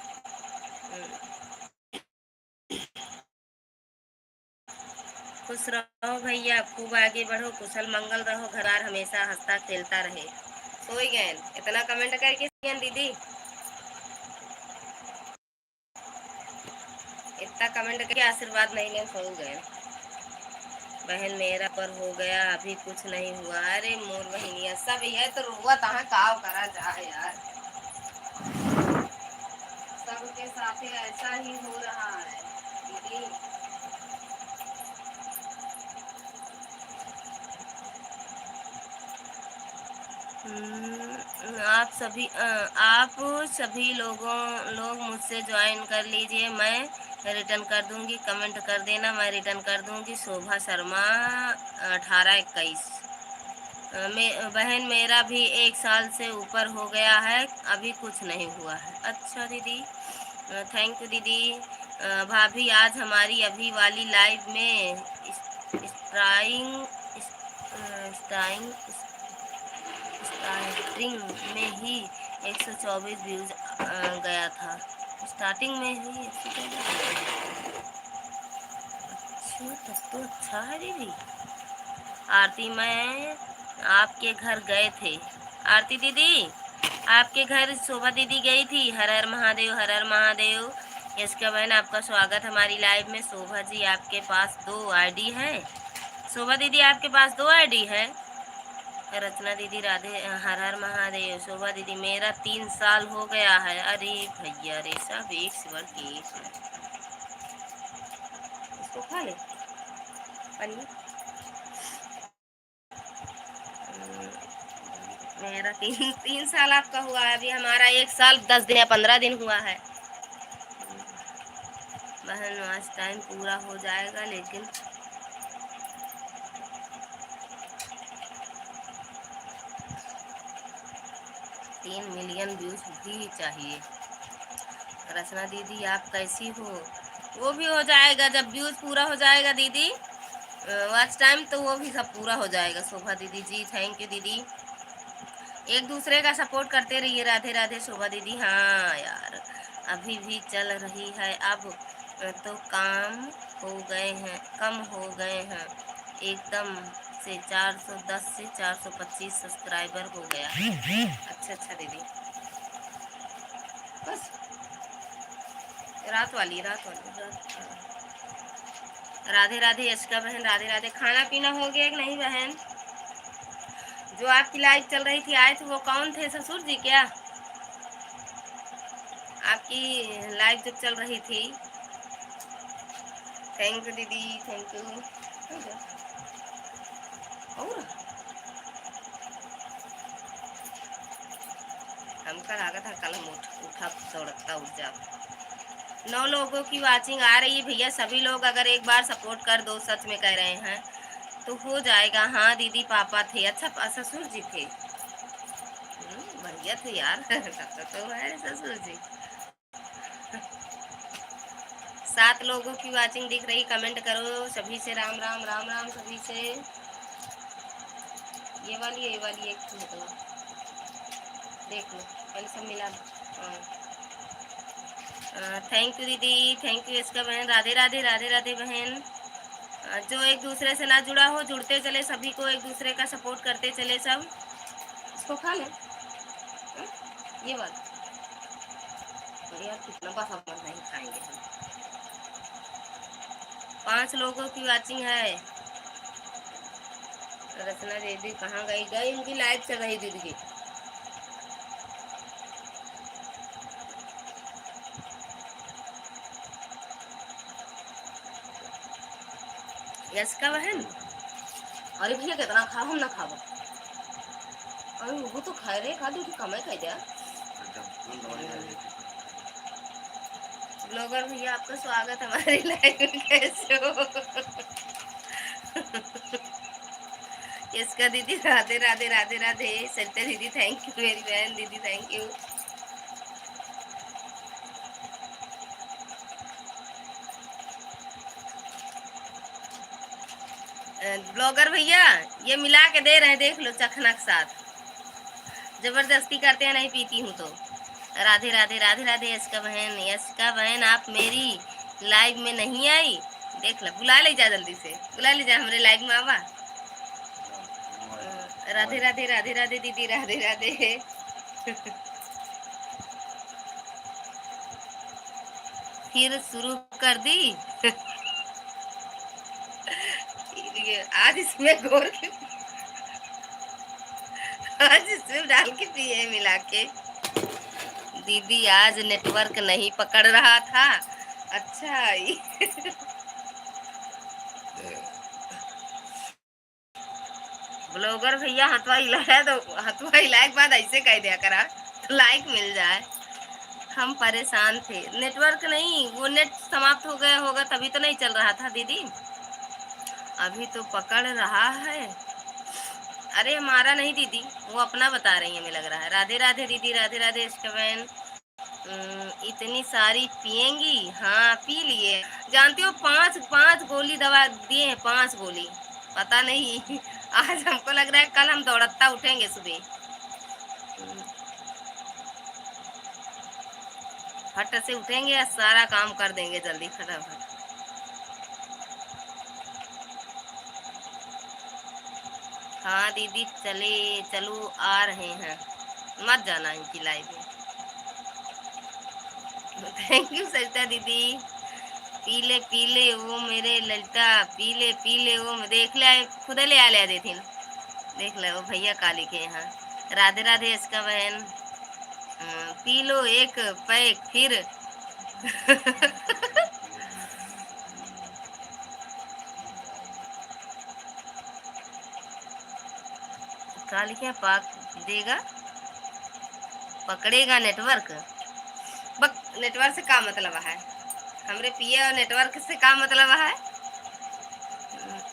खुश रहो भैया, खूब आगे बढ़ो, कुशल मंगल रहो, घरार हमेशा हंसता खेलता रहे। सोई गए इतना कमेंट करके दीदी, इतना कमेंट करके आशीर्वाद नहीं ले, सो गए। बहन मेरा पर हो गया, अभी कुछ नहीं हुआ। अरे मोर बहनिया सब ये तो रुआ तहाँ काव करा जाए यार, सबके साथ ऐसा ही हो रहा है दीदी। आप सभी लोग मुझसे ज्वाइन कर लीजिए, मैं रिटर्न कर दूंगी। कमेंट कर देना, मैं रिटर्न कर दूंगी। शोभा शर्मा 1821। बहन मेरा भी 1 साल से ऊपर हो गया है, अभी कुछ नहीं हुआ है। अच्छा दीदी, थैंक यू दीदी। भाभी आज हमारी अभी वाली लाइव में स्टाइंग स्टाइंग स्टार्टिंग में ही 124 व्यूज गया था। स्टार्टिंग में ही 124। अच्छा तब तो अच्छा है दीदी। आरती मैं आपके घर गए थे। आरती दीदी आपके घर शोभा दीदी गई थी। हर हर महादेव, हर हर महादेव। इसका बहन आपका स्वागत हमारी लाइव में। शोभा जी आपके पास 2 आईडी है। शोभा दीदी आपके पास 2 आईडी है। रचना दीदी राधे, हर हर महादेव। शोभा दीदी मेरा 3 साल हो गया है। अरे भैया रे सब एक से बढ़ के एक है। इसको खा ले पनीर। मेरा तीन तीन साल आपका हुआ है, अभी हमारा 1 साल 10 दिन या 15 दिन हुआ है। बहन आज टाइम पूरा हो जाएगा, लेकिन 3 मिलियन व्यूज भी चाहिए। रचना दीदी आप कैसी हो? वो भी हो जाएगा जब व्यूज पूरा हो जाएगा दीदी। वॉच टाइम तो वो भी सब पूरा हो जाएगा। शोभा दीदी जी थैंक यू दीदी। एक दूसरे का सपोर्ट करते रहिए। राधे राधे शोभा दीदी। हाँ यार अभी भी चल रही है। अब तो कम हो गए हैं एकदम से। 410 से 425 सब्सक्राइबर हो गया। अच्छा अच्छा दीदी, बस रात। राधे राधे यशिका बहन, राधे राधे। खाना पीना हो गया कि नहीं बहन? जो आपकी लाइव चल रही थी आए थे वो कौन थे? ससुर जी क्या? आपकी लाइव जब चल रही थी। थैंक यू दीदी, थैंक यू। और हमका लागत है कल हम उठा दौड़ता उठ जा। 9 लोगों की वाचिंग आ रही है भैया। सभी लोग अगर एक बार सपोर्ट कर दो, सच में कह रहे हैं, तो हो जाएगा। हाँ दीदी पापा थे। अच्छा ससुर जी थे। बढ़िया थे यार। तो है ससुर जी। 7 लोगों की वाचिंग दिख रही, कमेंट करो सभी से। राम राम राम राम सभी से। ये वाली एक तो देख लो पहले सब मिला। थैंक यू दीदी, थैंक यू इसका बहन। राधे राधे, राधे राधे बहन। जो एक दूसरे से ना जुड़ा हो, जुड़ते चले। सभी को एक दूसरे का सपोर्ट करते चले सब। इसको खा ले। ये बात यार कितना बस अब नहीं खाएंगे हम। 5 लोगों की वाचिंग है। रचना दीदी कहाँ गई? गई उनकी लाइव चल रही दीदी की। यश का बहन। अरे भैया कितना खाओ, हम ना खाओ। अरे वो तो खाए रहे, खा दो कि कम है खाई जा। ब्लॉगर भैया आपका स्वागत हमारी लाइव में। कैसे हो? इसका दीदी राधे राधे, राधे राधे। सत्या दीदी थैंक यू, मेरी बहन दीदी थैंक यू। ब्लॉगर भैया ये मिला के दे रहे हैं, देख लो चखना के साथ। जबरदस्ती करते हैं, नहीं पीती हूँ तो। राधे राधे राधे राधे। यशका बहन, यशका बहन आप मेरी लाइव में नहीं आई, देख लो, बुला ले जा, जल्दी से बुला ले जा हमारे लाइव में आवा। राधे राधे राधे राधे दीदी, राधे राधे। फिर शुरू कर दी। आज इसमें घोर के, आज इसमें डाल के पिए मिला के। दीदी आज नेटवर्क नहीं पकड़ रहा था। अच्छा। ब्लॉगर भैया हथवा हिलाया तो हथवा हिलाए के बाद ऐसे कह दिया करा तो लाइक मिल जाए। हम परेशान थे, नेटवर्क नहीं, वो नेट समाप्त हो गया होगा तभी तो नहीं चल रहा था दीदी। अभी तो पकड़ रहा है। अरे हमारा नहीं दीदी, वो अपना बता रही है, मुझे लग रहा है। राधे राधे दीदी, राधे राधे। स्टवेन इतनी सारी पियेंगी? हाँ पी लिए। जानती हो, पांच पांच गोली दवा दिए हैं, 5 गोली। पता नहीं। आज हमको लग रहा है कल हम दौड़ता उठेंगे सुबह। फट से उठेंगे और सारा काम कर देंगे जल्दी फटाफट। हाँ दीदी चले, चलो आ रहे हैं, मत जाना इनकी लाइव में। थैंक यू सरिता दीदी। पीले पीले वो मेरे ललिता, पीले पीले वो देख ले, खुद ले आ लिया देती। देख ले वो भैया काली के यहाँ। राधे राधे इसका बहन। पी लो एक पैक फिर। काली के पाक देगा, पकड़ेगा नेटवर्क। बक नेटवर्क से का मतलब है? हमरे पिए और नेटवर्क से का मतलब है?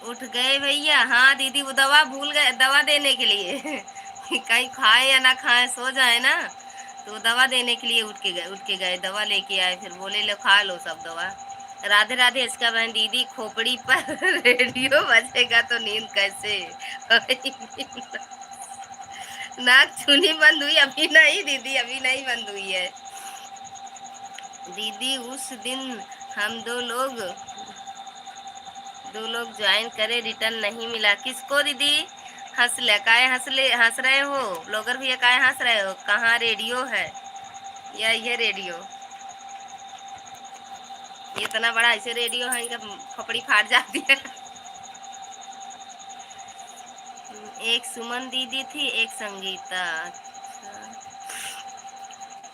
उठ गए भैया। हाँ दीदी वो दवा भूल गए, दवा देने के लिए। कहीं खाए या ना खाए, सो जाए ना, तो दवा देने के लिए उठ के गए, दवा लेके आए, फिर बोले लो खा लो सब दवा। राधे राधे इसका बहन। दीदी खोपड़ी पर रेडियो बजेगा तो नींद कैसे? नाक छूनी बंद हुई? अभी नहीं दीदी, अभी नहीं बंद हुई है दीदी। उस दिन हम दो लोग ज्वाइन करे, रिटर्न नहीं मिला। किसको दीदी? हंस ले, काहे हंस रहे हो? ब्लॉगर भैया काहे हंस रहे हो? कहाँ रेडियो है या ये रेडियो? इतना बड़ा ऐसे रेडियो है, इनका खपड़ी फाट जाती है। एक सुमन दीदी थी, एक संगीता।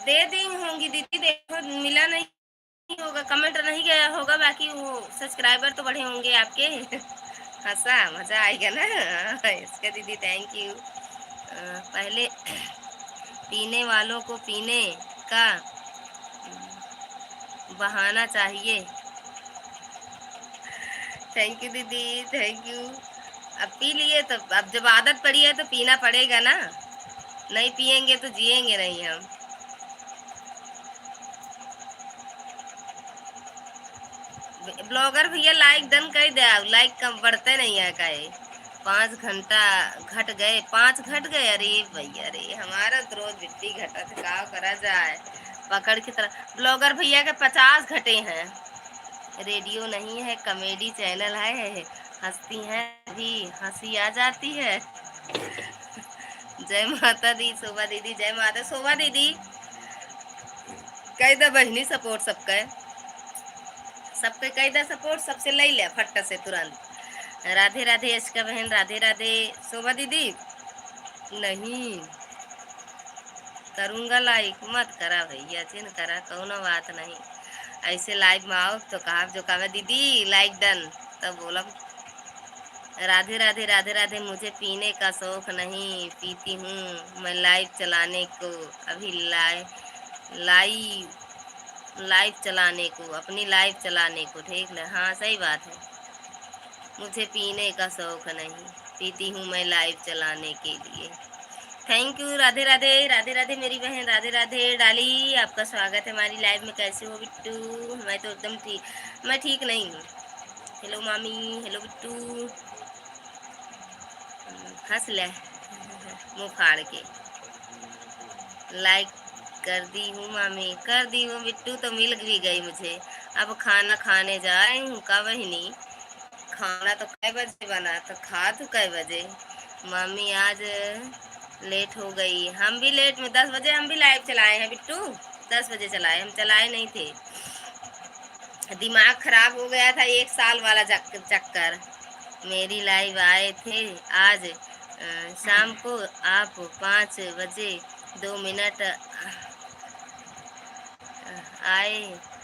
दे दी होंगी दीदी, देखो मिला नहीं होगा, कमेंट नहीं गया होगा, बाकी वो सब्सक्राइबर तो बढ़े होंगे आपके। हंसा, मजा आएगा ना। इसका दीदी थैंक यू। पहले पीने वालों को पीने का बहाना चाहिए। थैंक यू दीदी, थैंक यू। अब पी लिए तो अब जब आदत पड़ी है तो पीना पड़ेगा ना, नहीं पियेंगे तो जिएंगे नहीं हम। ब्लॉगर भैया लाइक डन कर दे, लाइक कम बढ़ते नहीं है काहे? 5 घंटा घट गए, 5 घट गए। अरे भैया रे, हमारा तो रोज बिट्टी घटा था, का करा जाए पकड़ की तरह। ब्लॉगर भैया के 50 घटे हैं। रेडियो नहीं है, कॉमेडी चैनल है, हंसती हैं भी हंसी आ जाती है। जय माता दी शोभा दीदी, जय माता शोभा दीदी। कह दे बहनी सपोर्ट सबके, सबके कह दे सपोर्ट, सबसे ले ले फट से तुरंत। राधे राधे इसका बहन, राधे राधे शोभा दीदी। नहीं करूँगा लाइक, मत करा भैया, चिन करा, कौनो बात नहीं। ऐसे लाइव में आओ तो कहा जो कहा दीदी लाइक डन, तब बोला। राधे राधे राधे राधे। मुझे पीने का शौक नहीं, पीती हूँ मैं लाइव चलाने को, अभी लाइव लाइव चलाने को, अपनी लाइव चलाने को, ठीक है? हाँ सही बात है। मुझे पीने का शौक नहीं, पीती हूँ मैं लाइव चलाने के लिए। Thank you. राधे राधे राधे राधे मेरी बहन, राधे राधे। डाली आपका स्वागत है हमारी लाइव में। कैसे हो बिट्टू? मैं तो एकदम ठीक, मैं ठीक नहीं हूँ। हेलो मामी, हेलो बिट्टू। हंस ले मुँह फाड़ के। लाइक कर दी हूँ मामी, कर दी हूँ बिट्टू, तो मिल भी गई मुझे। अब खाना खाने जा रही हूँ का बहनी। खाना तो कै बजे बना, तो खा तू कै बजे। मामी आज लेट हो गई, हम भी लेट में 10 बजे हम भी लाइव चलाए हैं बिट्टू, 10 बजे चलाए, हम चलाए नहीं थे। दिमाग खराब हो गया था, 1 साल वाला चक्कर। मेरी लाइव आए थे आज शाम को आप 5 बजे 2 मिनट आए,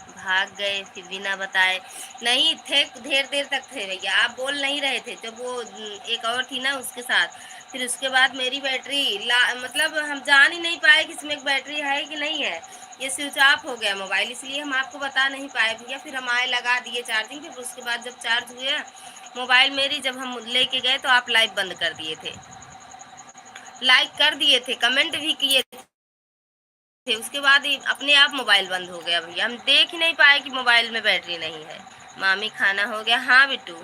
भाग गए फिर बिना बताए। नहीं थे, देर देर तक थे भैया, आप बोल नहीं रहे थे जब वो एक और थी ना उसके साथ। फिर उसके बाद मेरी बैटरी मतलब हम जान ही नहीं पाए कि इसमें बैटरी है कि नहीं है, ये स्विच ऑफ हो गया मोबाइल, इसलिए हम आपको बता नहीं पाए भैया। फिर हम आए लगा दिए चार्जिंग पे, फिर उसके बाद जब चार्ज हुए मोबाइल मेरी, जब हम लेके गए तो आप लाइव बंद कर दिए थे, लाइक कर दिए थे, कमेंट भी किए थे। उसके बाद ही अपने आप मोबाइल बंद हो गया भैया, हम देख ही नहीं पाए कि मोबाइल में बैटरी नहीं है। मामी खाना हो गया, हाँ बिट्टू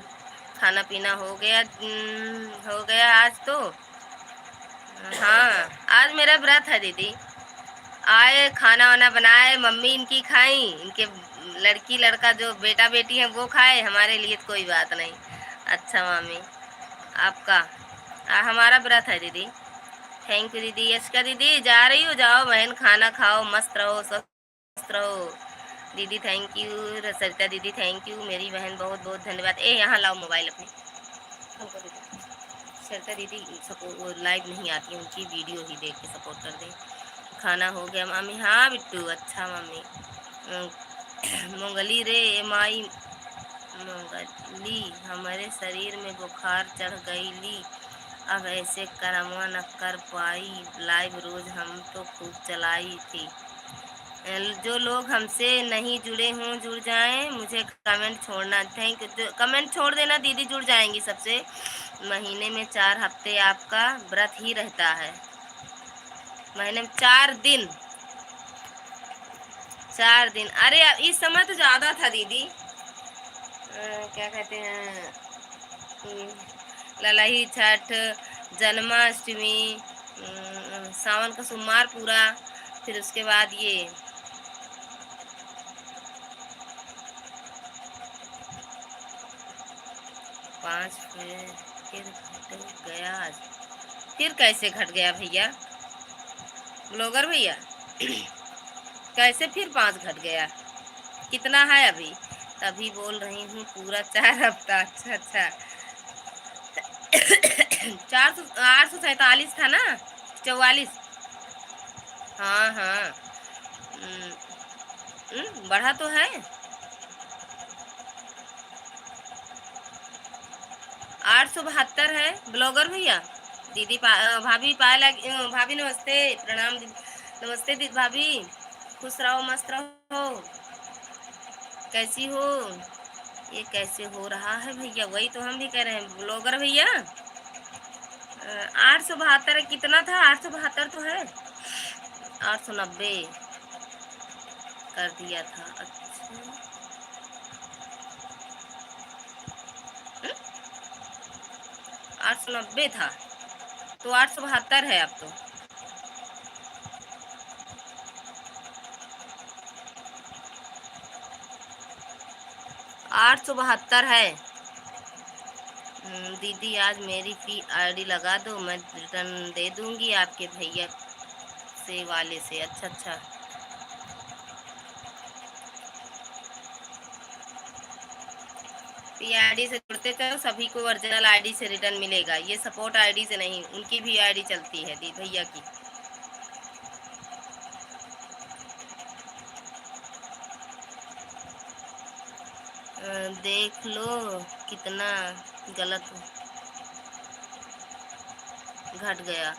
खाना पीना हो गया, हो गया आज तो। हाँ आज मेरा व्रत है दीदी, आए खाना वाना बनाए, मम्मी इनकी खाई, इनके लड़की लड़का जो बेटा बेटी है वो खाए, हमारे लिए तो कोई बात नहीं। अच्छा मामी आपका हमारा व्रत है दीदी। थैंक यू दीदी। यशका दीदी जा रही हो, जाओ बहन खाना खाओ, मस्त रहो, स्वस्थ रहो। दीदी थैंक यू, सरिता दीदी थैंक यू, मेरी बहन बहुत बहुत धन्यवाद। ए यहाँ लाओ मोबाइल अपने, हमको दे दो। सरिता दीदी सपोर्ट लाइव नहीं आती, उनकी वीडियो ही देख के सपोर्ट कर दे। खाना हो गया मामी, हाँ बिट्टू अच्छा मामी। मोंगली रे माई मोंगली, हमारे शरीर में बुखार चढ़ गई ली, अब ऐसे करमवा न कर पाई, लाइव रोज हम तो खूब चलाई थी। जो लोग हमसे नहीं जुड़े हों जुड़ जाएं, मुझे कमेंट छोड़ना, थैंक यू, कमेंट छोड़ देना दीदी, जुड़ जाएंगी सबसे। महीने में 4 हफ्ते आपका व्रत ही रहता है, महीने में 4 दिन, 4 दिन। अरे इस समय तो ज्यादा था दीदी, क्या कहते हैं, ललाही छठ, जन्माष्टमी, सावन का सोमवार पूरा, फिर उसके बाद ये 5, फिर घट गया आज। फिर कैसे घट गया भैया, ब्लॉगर भैया कैसे फिर 5 घट गया, कितना है अभी? तभी बोल रही हूँ पूरा 4 हफ्ता। अच्छा अच्छा 847 था ना, 44। हाँ हाँ बढ़ा तो है। 872 है ब्लॉगर भैया। दीदी भाभी पायला, भाभी नमस्ते, प्रणाम नमस्ते दीदी भाभी, खुश रहो मस्त रहो, कैसी हो? ये कैसे हो रहा है भैया, वही तो हम भी कह रहे हैं ब्लॉगर भैया। 872 कितना था, 872 तो है, 890 कर दिया था। अच्छा 890 था, तो 872 है अब तो। 872 है। दीदी आज मेरी फी आईडी लगा दो, मैं रिटर्न दे दूंगी आपके भैया से वाले से। अच्छा अच्छा पी आईडी से जुड़ते चलो, सभी को ओरिजिनल आईडी से रिटर्न मिलेगा, ये सपोर्ट आईडी से नहीं, उनकी भी आईडी चलती है दी भैया की। देख लो कितना गलत घट गया।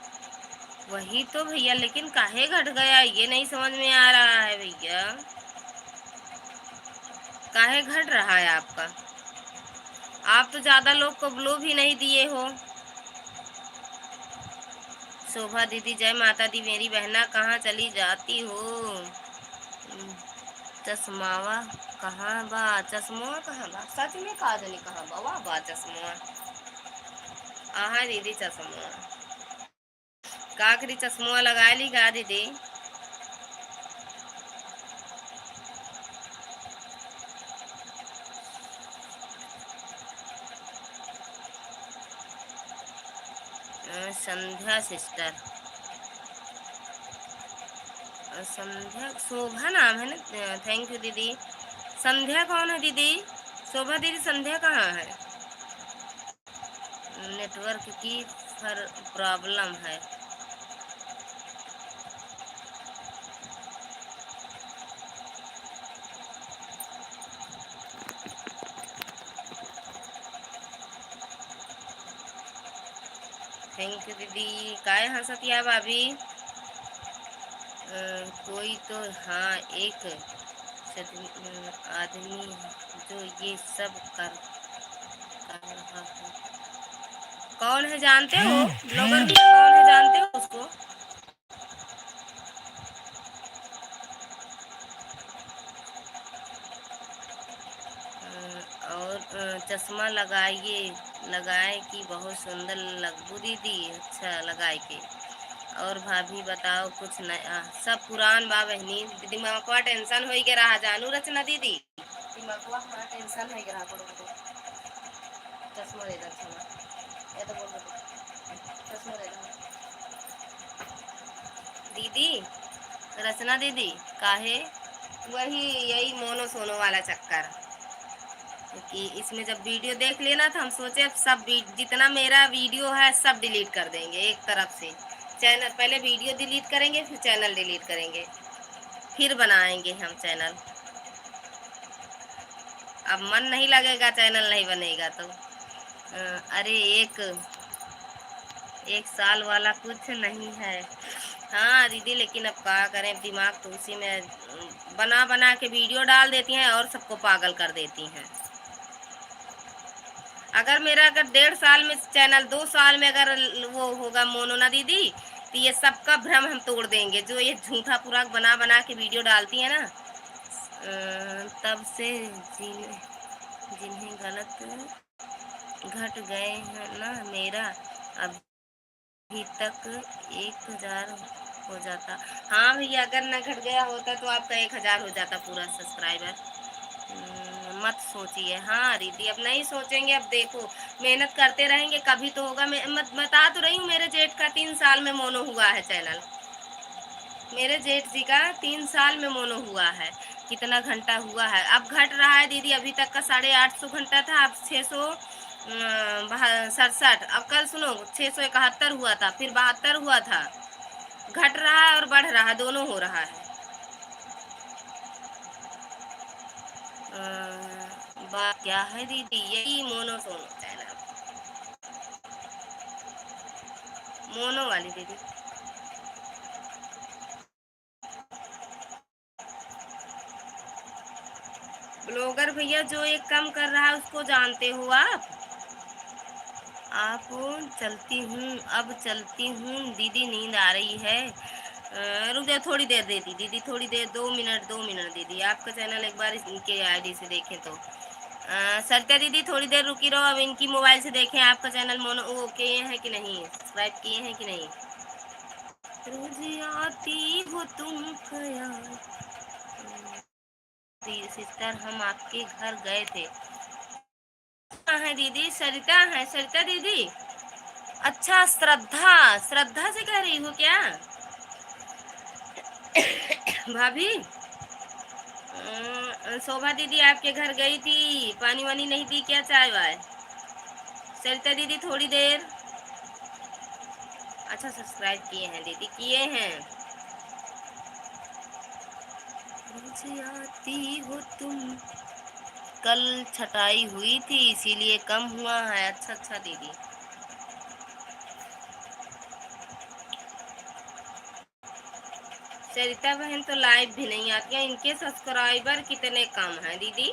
वही तो भैया, लेकिन काहे घट गया ये नहीं समझ में आ रहा है भैया, काहे घट रहा है आपका? आप तो ज्यादा लोग को ब्लू भी नहीं दिए हो। शोभा दीदी जय माता दी, मेरी बहना कहाँ चली जाती हो? चश्मावा कहाँ बा, चश्मा कहाँ बा, सच में काजनी कहाँ बा, वाह बा चश्मा। आहा दीदी चश्मा का करी, चश्मा लगा ली का दीदी? संध्या सिस्टर, संध्या शोभा नाम है ना। थैंक यू दीदी। संध्या कौन है दीदी? शोभा दीदी संध्या कहाँ है? नेटवर्क की प्रॉब्लम है। थैंक यू दीदी। काय हंसतिया भाभी? कोई तो हाँ एक आदमी जो ये सब कर रहा है। कौन है जानते हो? ब्लॉगर भी कौन है जानते हो उसको? और चश्मा लगाए कि बहुत सुंदर लगबू दीदी। अच्छा लगाए के। और भाभी बताओ कुछ नया। सब पुरान बा बहनी। दिमागवा टेंशन हो के रहा जानू रचना दीदी। दिमागवा हाँ टेंशन है रहा करो। चश्मा दे दो चश्मा। ये तो बोल दो चश्मा दे दो दीदी। रचना दीदी काहे? वही यही मोनो सोनो वाला चक्कर कि इसमें जब वीडियो देख लेना था हम सोचे अब सब जितना मेरा वीडियो है सब डिलीट कर देंगे एक तरफ से। चैनल पहले वीडियो डिलीट करेंगे फिर चैनल डिलीट करेंगे फिर बनाएंगे हम चैनल। अब मन नहीं लगेगा चैनल नहीं बनेगा तो। अरे एक एक साल वाला कुछ नहीं है। हाँ दीदी लेकिन अब क्या करें दिमाग तो उसी में बना बना के वीडियो डाल देती हैं और सबको पागल कर देती हैं। अगर मेरा 1.5 साल में चैनल 2 साल में अगर वो होगा मोनो ना दीदी तो ये सबका भ्रम हम तोड़ देंगे जो ये झूठा पूरा बना बना के वीडियो डालती है ना। तब से जिन्हें गलत घट गए हैं ना मेरा अभी तक 1,000 हो जाता। हाँ भैया अगर ना घट गया होता तो आपका 1,000 हो जाता पूरा सब्सक्राइबर। मत सोचिए। हाँ दीदी अब नहीं सोचेंगे। अब देखो मेहनत करते रहेंगे कभी तो होगा। मैं बता तो रही हूँ मेरे जेठ का 3 साल में मोनो हुआ है चैनल। मेरे जेठ जी का 3 साल में मोनो हुआ है। कितना घंटा हुआ है अब घट रहा है दीदी। अभी तक का 850 घंटा था अब 667। अब कल सुनो 671 हुआ था फिर 72 हुआ था। घट रहा है और बढ़ रहा है दोनों हो रहा है। बात क्या है दीदी? यही मोनो सोनो चैनल मोनो वाली दीदी। ब्लॉगर भैया जो एक काम कर रहा है उसको जानते हो आप? आप चलती हूँ अब चलती हूँ दीदी नींद आ रही है। रुक जाओ थोड़ी देर देती दीदी थोड़ी देर 2 मिनट 2 मिनट दीदी। आपका चैनल एक बार इनके आईडी से देखें तो। सरिता दीदी थोड़ी देर रुकी रहो। अब इनकी मोबाइल से देखें आपका चैनल मोनो वो किए हैं कि नहीं सब्सक्राइब किए हैं कि नहीं। रोज आती हो तुम खयाल सिस्टर हम आपके घर गए थे। कहाँ है दीदी? सरिता है सरिता दीदी। अच्छा श्रद्धा श्रद्धा से कह रही हो क्या भाभी? शोभा दीदी आपके घर गई थी पानी वानी नहीं दी क्या चाय वाय? सरिता दीदी थोड़ी देर। अच्छा सब्सक्राइब किए हैं दीदी किए हैं। मुझे आती हो तुम कल छटाई हुई थी इसीलिए कम हुआ है। अच्छा अच्छा दीदी। सरिता बहन तो लाइव भी नहीं आती है। इनके सब्सक्राइबर कितने कम हैं दीदी?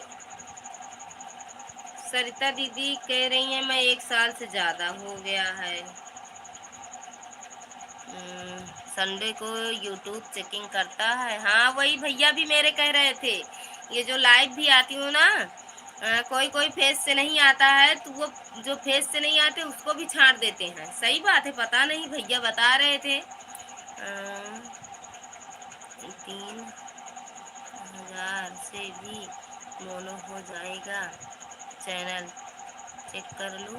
सरिता दीदी कह रही हैं मैं 1 साल से ज्यादा हो गया है। संडे को यूट्यूब चेकिंग करता है। हाँ वही भैया भी मेरे कह रहे थे ये जो लाइव भी आती हूँ ना कोई कोई फेस से नहीं आता है तो वो जो फेस से नहीं आते उसको भी छांट देते हैं। सही बात है पता नहीं भैया बता रहे थे। 3,000 से भी मोनो हो जाएगा चैनल चेक कर लो।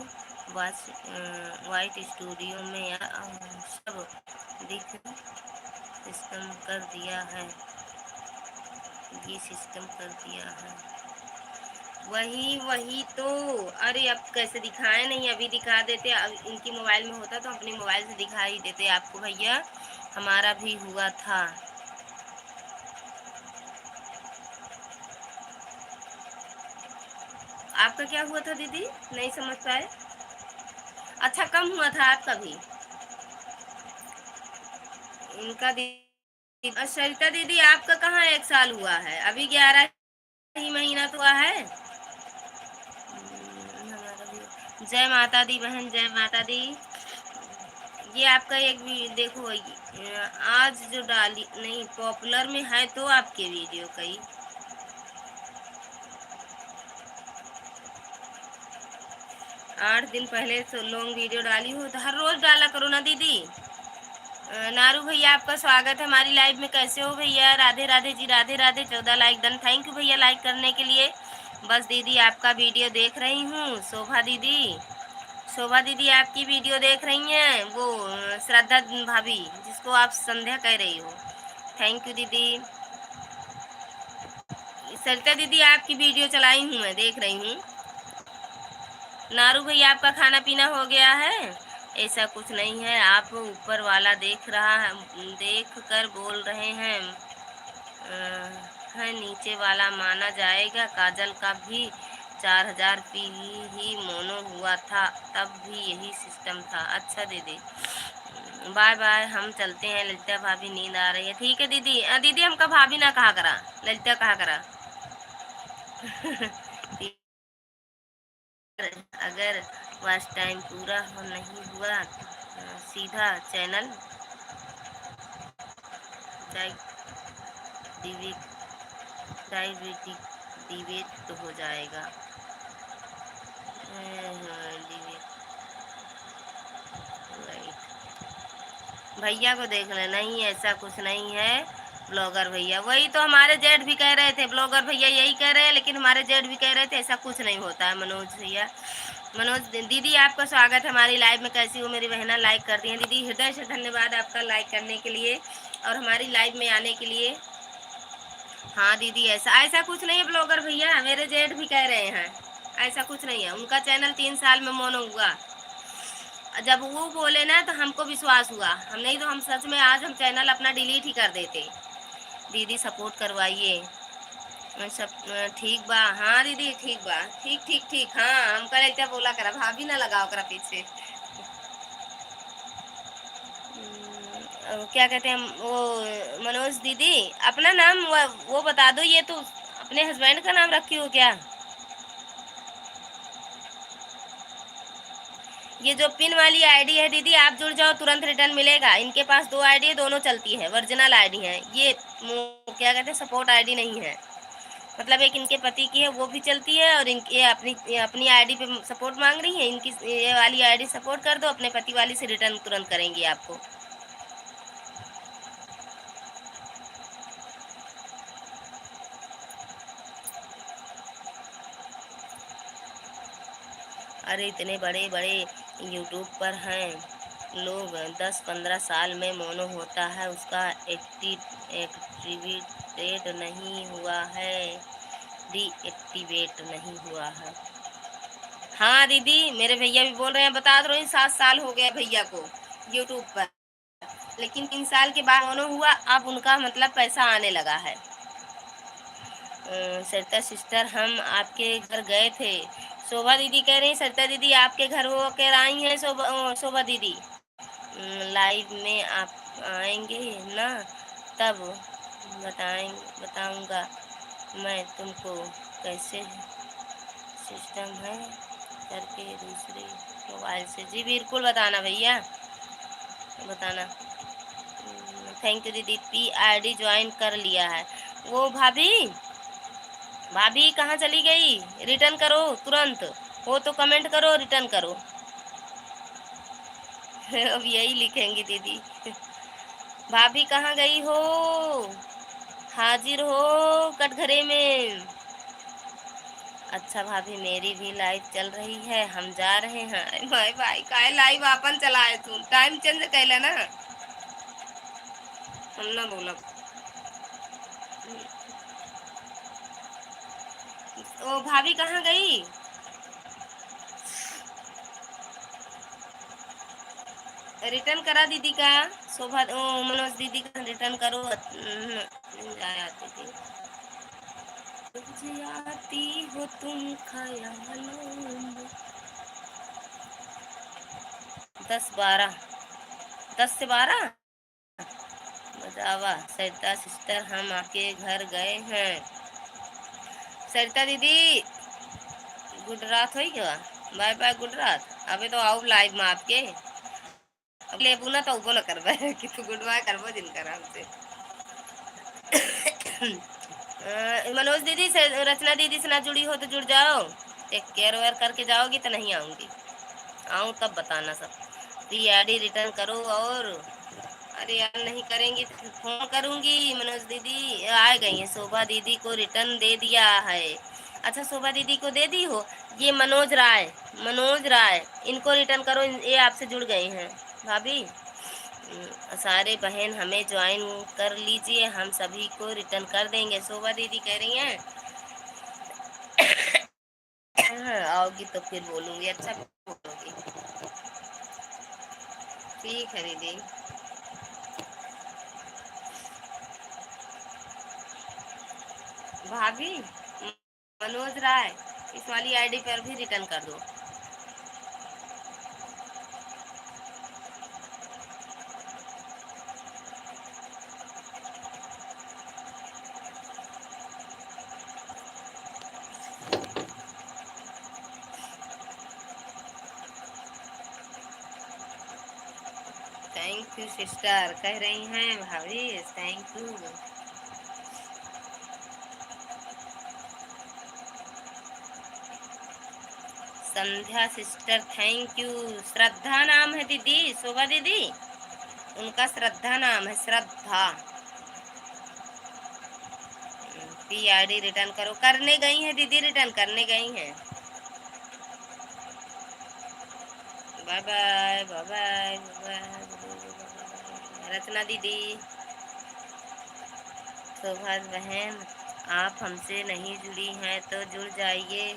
वाइट स्टूडियो में सब दिख सिस्टम कर दिया है, ये सिस्टम कर दिया है। वही वही तो। अरे अब कैसे दिखाए, नहीं अभी दिखा देते, अब इनकी मोबाइल में होता तो अपनी मोबाइल से दिखा ही देते आपको भैया। हमारा भी हुआ था। आपका क्या हुआ था दीदी, नहीं समझ पाए। अच्छा कम हुआ था आपका भी। इनका दीदी, सरिता दीदी आपका कहाँ 1 साल हुआ है, अभी 11 ही महीना तो हुआ है। हमारा भी। जय माता दी बहन, जय माता दी। ये आपका एक भी देखो, आज जो डाली नहीं पॉपुलर में है तो आपके वीडियो कई 8 दिन पहले तो लॉन्ग वीडियो डाली हो, तो हर रोज डाला करो ना दीदी। नारू भैया आपका स्वागत है हमारी लाइव में, कैसे हो भैया। Radhe Radhe ji, Radhe Radhe. 14 like done, thank you भैया लाइक करने के लिए। बस दीदी आपका वीडियो देख रही हूँ। शोभा दीदी, शोभा दीदी आपकी वीडियो देख रही हैं, वो श्रद्धा भाभी जिसको आप संध्या कह रही हो। थैंक यू दीदी। सरिता दीदी आपकी वीडियो चलाई हूँ, मैं देख रही हूँ। नारू भैया आपका खाना पीना हो गया है। ऐसा कुछ नहीं है, आप ऊपर वाला देख रहा है, देख कर बोल रहे हैं है, नीचे वाला माना जाएगा। काजल का भी 4000 ही मोनो हुआ था, तब भी यही सिस्टम था। अच्छा दीदी, बाय बाय, हम चलते हैं। ललिता भाभी नींद आ रही है, ठीक है दीदी। दीदी हमका भाभी ना कहा करा, ललिता कहा करा। अगर वॉच टाइम पूरा हो नहीं हुआ, सीधा चैनल डिवेट हो जाएगा। भैया को देख ले, नहीं ऐसा कुछ नहीं है। ब्लॉगर भैया वही तो हमारे जेठ भी कह रहे थे, ब्लॉगर भैया यही कह रहे हैं, लेकिन हमारे जेठ भी कह रहे थे ऐसा कुछ नहीं होता है। मनोज भैया, मनोज दीदी आपका स्वागत है हमारी लाइव में, कैसी हो मेरी बहना। लाइक कर दी है दीदी, हृदय से धन्यवाद आपका लाइक करने के लिए और हमारी लाइव में आने के लिए। हाँ दीदी, ऐसा ऐसा कुछ नहीं है ब्लॉगर भैया, मेरे जेठ भी कह रहे हैं ऐसा कुछ नहीं है। उनका चैनल 3 साल में मोनो हुआ, जब वो बोले ना तो हमको विश्वास हुआ, हम नहीं तो हम सच में आज हम चैनल अपना डिलीट ही कर देते। दीदी सपोर्ट करवाइए। सब ठीक बा, हाँ दीदी ठीक बा, ठीक ठीक ठीक। हाँ हमका लगता बोला करा, भाभी ना लगाओ करा पीछे। क्या कहते हैं वो मनोज दीदी, अपना नाम वो बता दो। ये तो अपने हस्बैंड का नाम रखी हो क्या। ये जो पिन वाली आईडी है दीदी, आप जुड़ जाओ तुरंत रिटर्न मिलेगा। इनके पास 2 आईडी है, दोनों चलती है, ओरिजिनल आईडी है ये। क्या कहते हैं, सपोर्ट आईडी नहीं है। मतलब एक इनके पति की है वो भी चलती है, और इनके अपनी अपनी आईडी पे सपोर्ट मांग रही है। इनकी ये वाली आईडी सपोर्ट कर दो, अपने पति वाली से रिटर्न तुरंत करेंगी आपको। अरे इतने बड़े बड़े यूट्यूब पर हैं लोग, 10-15 साल में मोनो होता है, उसका एक्टिवेट नहीं हुआ है, डीएक्टिवेट नहीं हुआ है। हाँ दीदी मेरे भैया भी बोल रहे हैं, बता दो रही 7 साल हो गए भैया को यूट्यूब पर, लेकिन 3 साल के बाद मोनो हुआ, अब उनका मतलब पैसा आने लगा है। सरिता सिस्टर हम आपके घर गए थे। शोभा दीदी कह रही, सरिता दीदी आपके घर हो कर आई हैं। शोभा दीदी लाइव में आप आएंगे ना, तब बताऊंगा मैं तुमको कैसे सिस्टम है करके दूसरे मोबाइल से। जी बिल्कुल बताना भैया, बताना। थैंक यू दीदी, PID ज्वाइन कर लिया है। वो भाभी, भाभी कहाँ चली गई, रिटर्न करो तुरंत, हो तो कमेंट करो, रिटर्न करो। अब यही लिखेंगी दीदी। भाभी कहाँ गई हो, हाजिर हो कटघरे में। अच्छा भाभी, मेरी भी लाइव चल रही है, हम जा रहे हैं। भाई भाई काय लाइव आपन चलाए, तू टाइम चेंज कैला ना, हम ना बोलब। ओ भाभी कहाँ गई? रिटर्न करा दीदी का। शोभा ओ मनोज दीदी का रिटर्न करो। आती थी, मुझे आती हो तुम ख्यालों में। 10-12, 10 से 12 बजावा। सरिता सिस्टर, हम आपके घर गए हैं। सरिता दीदी, गुड रात हो क्या? बाय बाय, गुड रात। अबे तो आओ लाइव में आपके, अब लेबू ना तो उबो ना करबे कि तू गुड बाय करबो जिनकर हमसे। मनोज दीदी से, रचना दीदी से ना जुड़ी हो तो जुड़ जाओ। टेक केयर वेयर करके जाओगी तो नहीं आऊंगी, आऊँ तब बताना सब। प्री आईडी रिटर्न करो। और अरे यार नहीं करेंगी तो फिर फोन करूंगी। मनोज दीदी आ गई है, शोभा दीदी को रिटर्न दे दिया है। अच्छा शोभा दीदी को दे दी हो। ये मनोज राय, मनोज राय, इनको रिटर्न करो, ये आपसे जुड़ गए हैं भाभी। सारे बहन हमें ज्वाइन कर लीजिए, हम सभी को रिटर्न कर देंगे। शोभा दीदी कह रही हैं हाँ, आओगी तो फिर बोलूंगी। अच्छा बोलूंगी, ठीक है दीदी। भाभी, मनोज राय, इस वाली आईडी पर भी रिटर्न कर दो। थैंक यू सिस्टर कह रही हैं भाभी, thank you. Sandhya sister thank you. Shraddha नाम है दीदी, शोभा दीदी उनका श्रद्धा नाम है, श्रद्धा। पी आईडी रिटर्न करो, करने गई हैं दीदी, रिटर्न करने गई हैं। Bye bye bye bye bye. Rachna दीदी, शोभा बहन, आप हमसे नहीं जुड़ी हैं तो जुड़ जाइए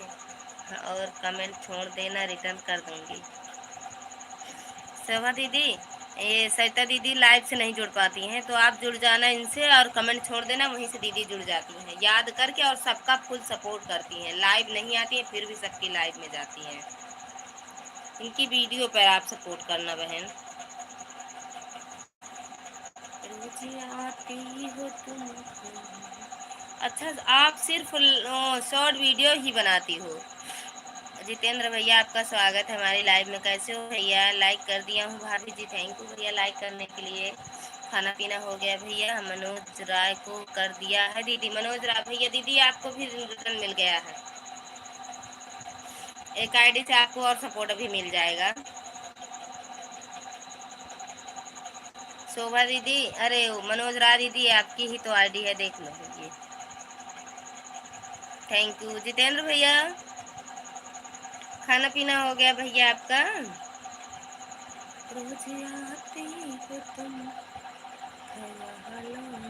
और कमेंट छोड़ देना, रिटर्न कर दूंगी। शोभा दीदी, ये सरिता दीदी लाइव से नहीं जुड़ पाती हैं तो आप जुड़ जाना इनसे और कमेंट छोड़ देना, वहीं से दीदी जुड़ जाती हैं याद करके, और सबका फुल सपोर्ट करती हैं। लाइव नहीं आती हैं फिर भी सबकी लाइव में जाती हैं। इनकी वीडियो पर आप सपोर्ट करना बहन। मुझे आती हो तुम। अच्छा आप सिर्फ शॉर्ट वीडियो ही बनाती हो। जितेंद्र भैया, आपका स्वागत है हमारी लाइव में। कैसे हो भैया? लाइक कर दिया हूँ भाभी जी, थैंक यू भैया लाइक करने के लिए। खाना पीना हो गया भैया? मनोज राय को कर दिया है दीदी। मनोज राय भैया, दीदी आपको भी रिटर्न मिल गया है। एक आईडी से आपको और सपोर्ट भी मिल जाएगा। शोभा दीदी, अरे मनोज राय दीदी आपकी ही तो आईडी है, देख लो ये। थैंक यू जितेंद्र भैया। खाना पीना हो गया भैया आपका? रोज आती हो तुम ख्यालों में।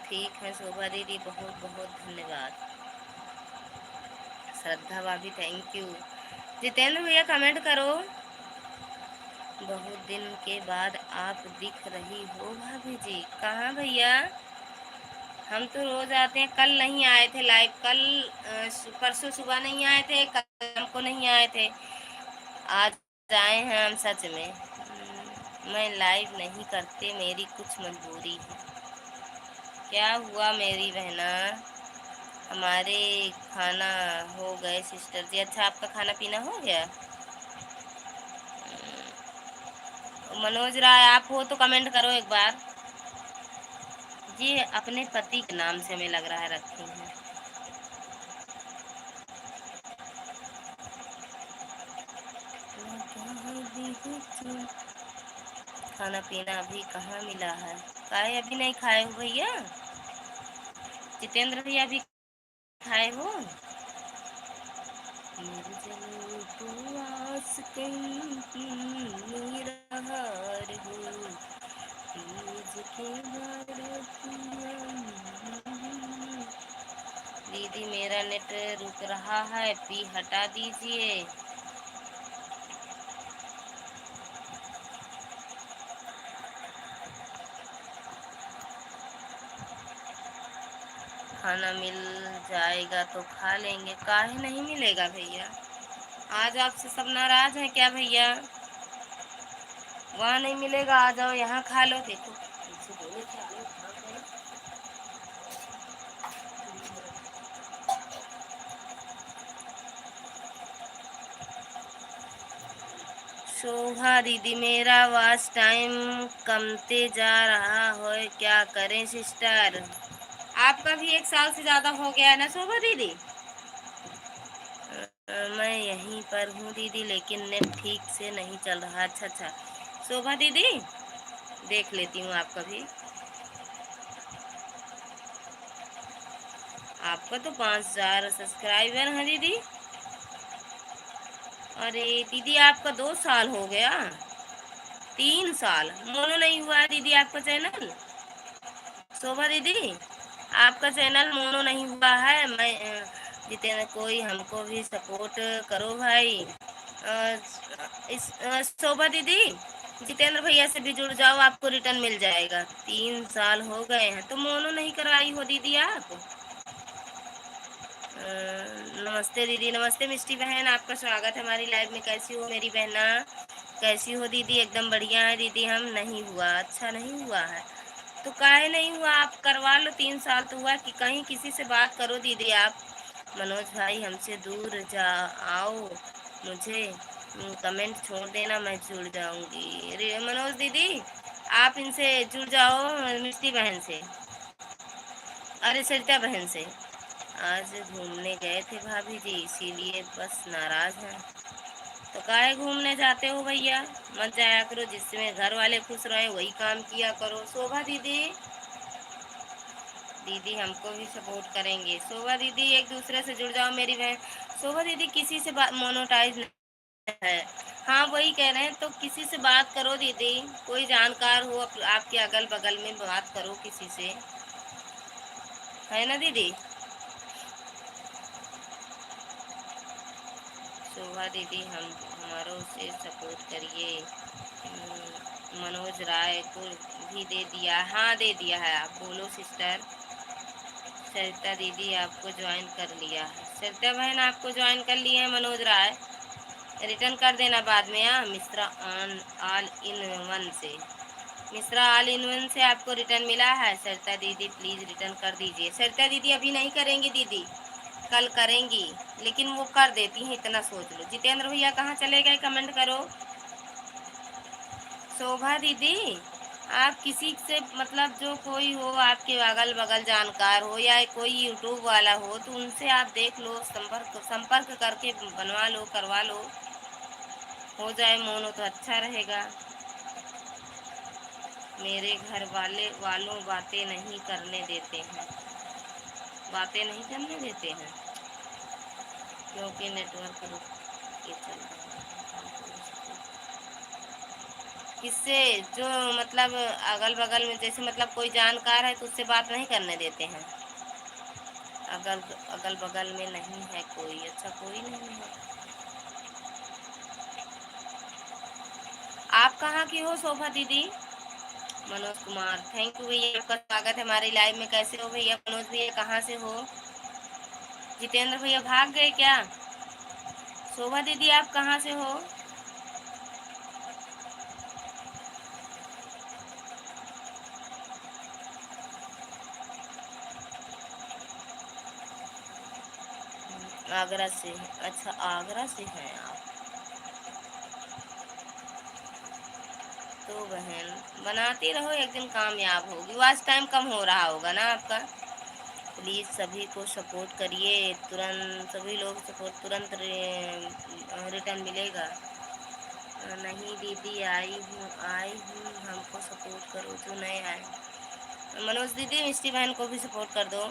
ठीक है शोभा दीदी, बहुत बहुत धन्यवाद। श्रद्धा भाभी थैंक यू। जितेंद्र भैया कमेंट करो। बहुत दिन के बाद आप दिख रही हो भाभी जी। कहाँ भैया? हम तो रोज आते हैं, कल नहीं आए थे लाइव, कल परसों सुबह नहीं आए थे, कल शाम को नहीं आए थे, आज आए हैं हम सच में। मैं लाइव नहीं करते, मेरी कुछ मजबूरी है। क्या हुआ मेरी बहना? हमारे खाना हो गए सिस्टर जी। अच्छा आपका खाना पीना हो गया? मनोज राय आप हो तो कमेंट करो एक बार। ये अपने पति के नाम से हमें लग रहा है रखी हैं। खाना पीना अभी कहाँ मिला है? काहे अभी नहीं खाए हो भैया? जितेंद्र भैया भी खाए हो। निर्जल उपवास निराहार हो, तीज के दीदी मेरा नेट रुक रहा है, पी हटा दीजिए। खाना मिल जाएगा तो खा लेंगे। काहे नहीं मिलेगा भैया? आज आपसे सब नाराज हैं क्या भैया? वहाँ नहीं मिलेगा, आ जाओ यहाँ खा लो। देखो शोभा दीदी मेरा वॉच टाइम कमते जा रहा है, क्या करें सिस्टर? आपका भी 1 साल से ज्यादा हो गया है ना शोभा दीदी? मैं यहीं पर हूँ दीदी, लेकिन नेट ठीक से नहीं चल रहा। अच्छा अच्छा शोभा दीदी, देख लेती हूँ आपका भी। आपका तो 5,000 सब्सक्राइबर है दीदी। अरे दीदी आपका 2 साल हो गया, 3 साल मोनो नहीं हुआ है दीदी आपका चैनल। शोभा दीदी आपका चैनल मोनो नहीं हुआ है। मैं जितने कोई हमको भी सपोर्ट करो भाई। इस शोभा दीदी जितेंद्र भैया से भी जुड़ जाओ, आपको रिटर्न मिल जाएगा। 3 साल हो गए हैं तो मोनो नहीं करवाई हो दीदी आप। नमस्ते दीदी, नमस्ते मिष्टी बहन, आपका स्वागत है हमारी लाइव में। कैसी हो मेरी बहना? कैसी हो दीदी? एकदम बढ़िया है दीदी। हम नहीं हुआ, अच्छा नहीं हुआ है तो काहे नहीं हुआ? आप करवा लो, 3 साल तो हुआ। कि कहीं किसी से बात करो दीदी आप। मनोज भाई हमसे दूर जा आओ, मुझे कमेंट छोड़ देना, मैं जुड़ जाऊंगी। अरे मनोज दीदी आप इनसे जुड़ जाओ, मिष्टी बहन से, अरे सरिता बहन से। आज घूमने गए थे भाभी जी, इसीलिए बस नाराज हैं। तो काहे घूमने जाते हो भैया? मत जाया करो, जिसमें घर वाले खुश रहे वही काम किया करो। शोभा दीदी, दीदी हमको भी सपोर्ट करेंगे। शोभा दीदी एक दूसरे से जुड़ जाओ मेरी बहन। शोभा दीदी किसी से बात मोनोटाइज नहीं है। हाँ वही कह रहे हैं, तो किसी से बात करो दीदी, कोई जानकार हो आपके अगल बगल में, बात करो किसी से, है ना दीदी? शोभा दीदी हम हमारों से सपोर्ट करिए। मनोज राय को भी दे दिया? हाँ दे दिया है। आप बोलो सिस्टर। सरिता दीदी आपको ज्वाइन कर लिया है। सरिता बहन आपको ज्वाइन कर लिए हैं मनोज राय, रिटर्न कर देना बाद में। हाँ Mishra on all in one से, मिश्रा ऑल इन वन से आपको रिटर्न मिला है। सरिता दीदी प्लीज रिटर्न कर दीजिए। सरिता दीदी अभी नहीं करेंगी दीदी, कल करेंगी, लेकिन वो कर देती हैं, इतना सोच लो। जितेंद्र भैया कहाँ चले गए? कमेंट करो। शोभा दीदी आप किसी से मतलब जो कोई हो आपके अगल बगल जानकार हो या कोई यूट्यूब वाला हो तो उनसे आप देख लो, संपर्क संपर्क करके बनवा लो, करवा लो, हो जाए मोनो तो अच्छा रहेगा। मेरे घर वाले वालों बातें नहीं करने देते हैं, बातें नहीं करने देते हैं क्योंकि नेटवर्क रुक के चल रहा है। किससे? जो मतलब अगल बगल में, जैसे मतलब कोई जानकार है तो उससे बात नहीं करने देते हैं। अगल अगल बगल में नहीं है कोई? अच्छा कोई नहीं है। आप कहाँ की हो शोभा दीदी? मनोज कुमार, थैंक यू भैया, आपका स्वागत है हमारी लाइव में। कैसे हो भैया? मनोज भैया कहाँ से हो? जितेंद्र भैया भाग गए क्या? शोभा दीदी आप कहाँ से हो? आगरा से? अच्छा आगरा से हैं आप। तो बहन बनाती रहो, एक दिन कामयाब होगी। वॉच टाइम कम हो रहा होगा ना आपका। प्लीज़ सभी को सपोर्ट करिए, तुरंत सभी लोग सपोर्ट, तुरंत रिटर्न मिलेगा। नहीं दीदी आई हूँ हमको सपोर्ट करो जो नए आए। मनोज दीदी मिष्टी बहन को भी सपोर्ट कर दो।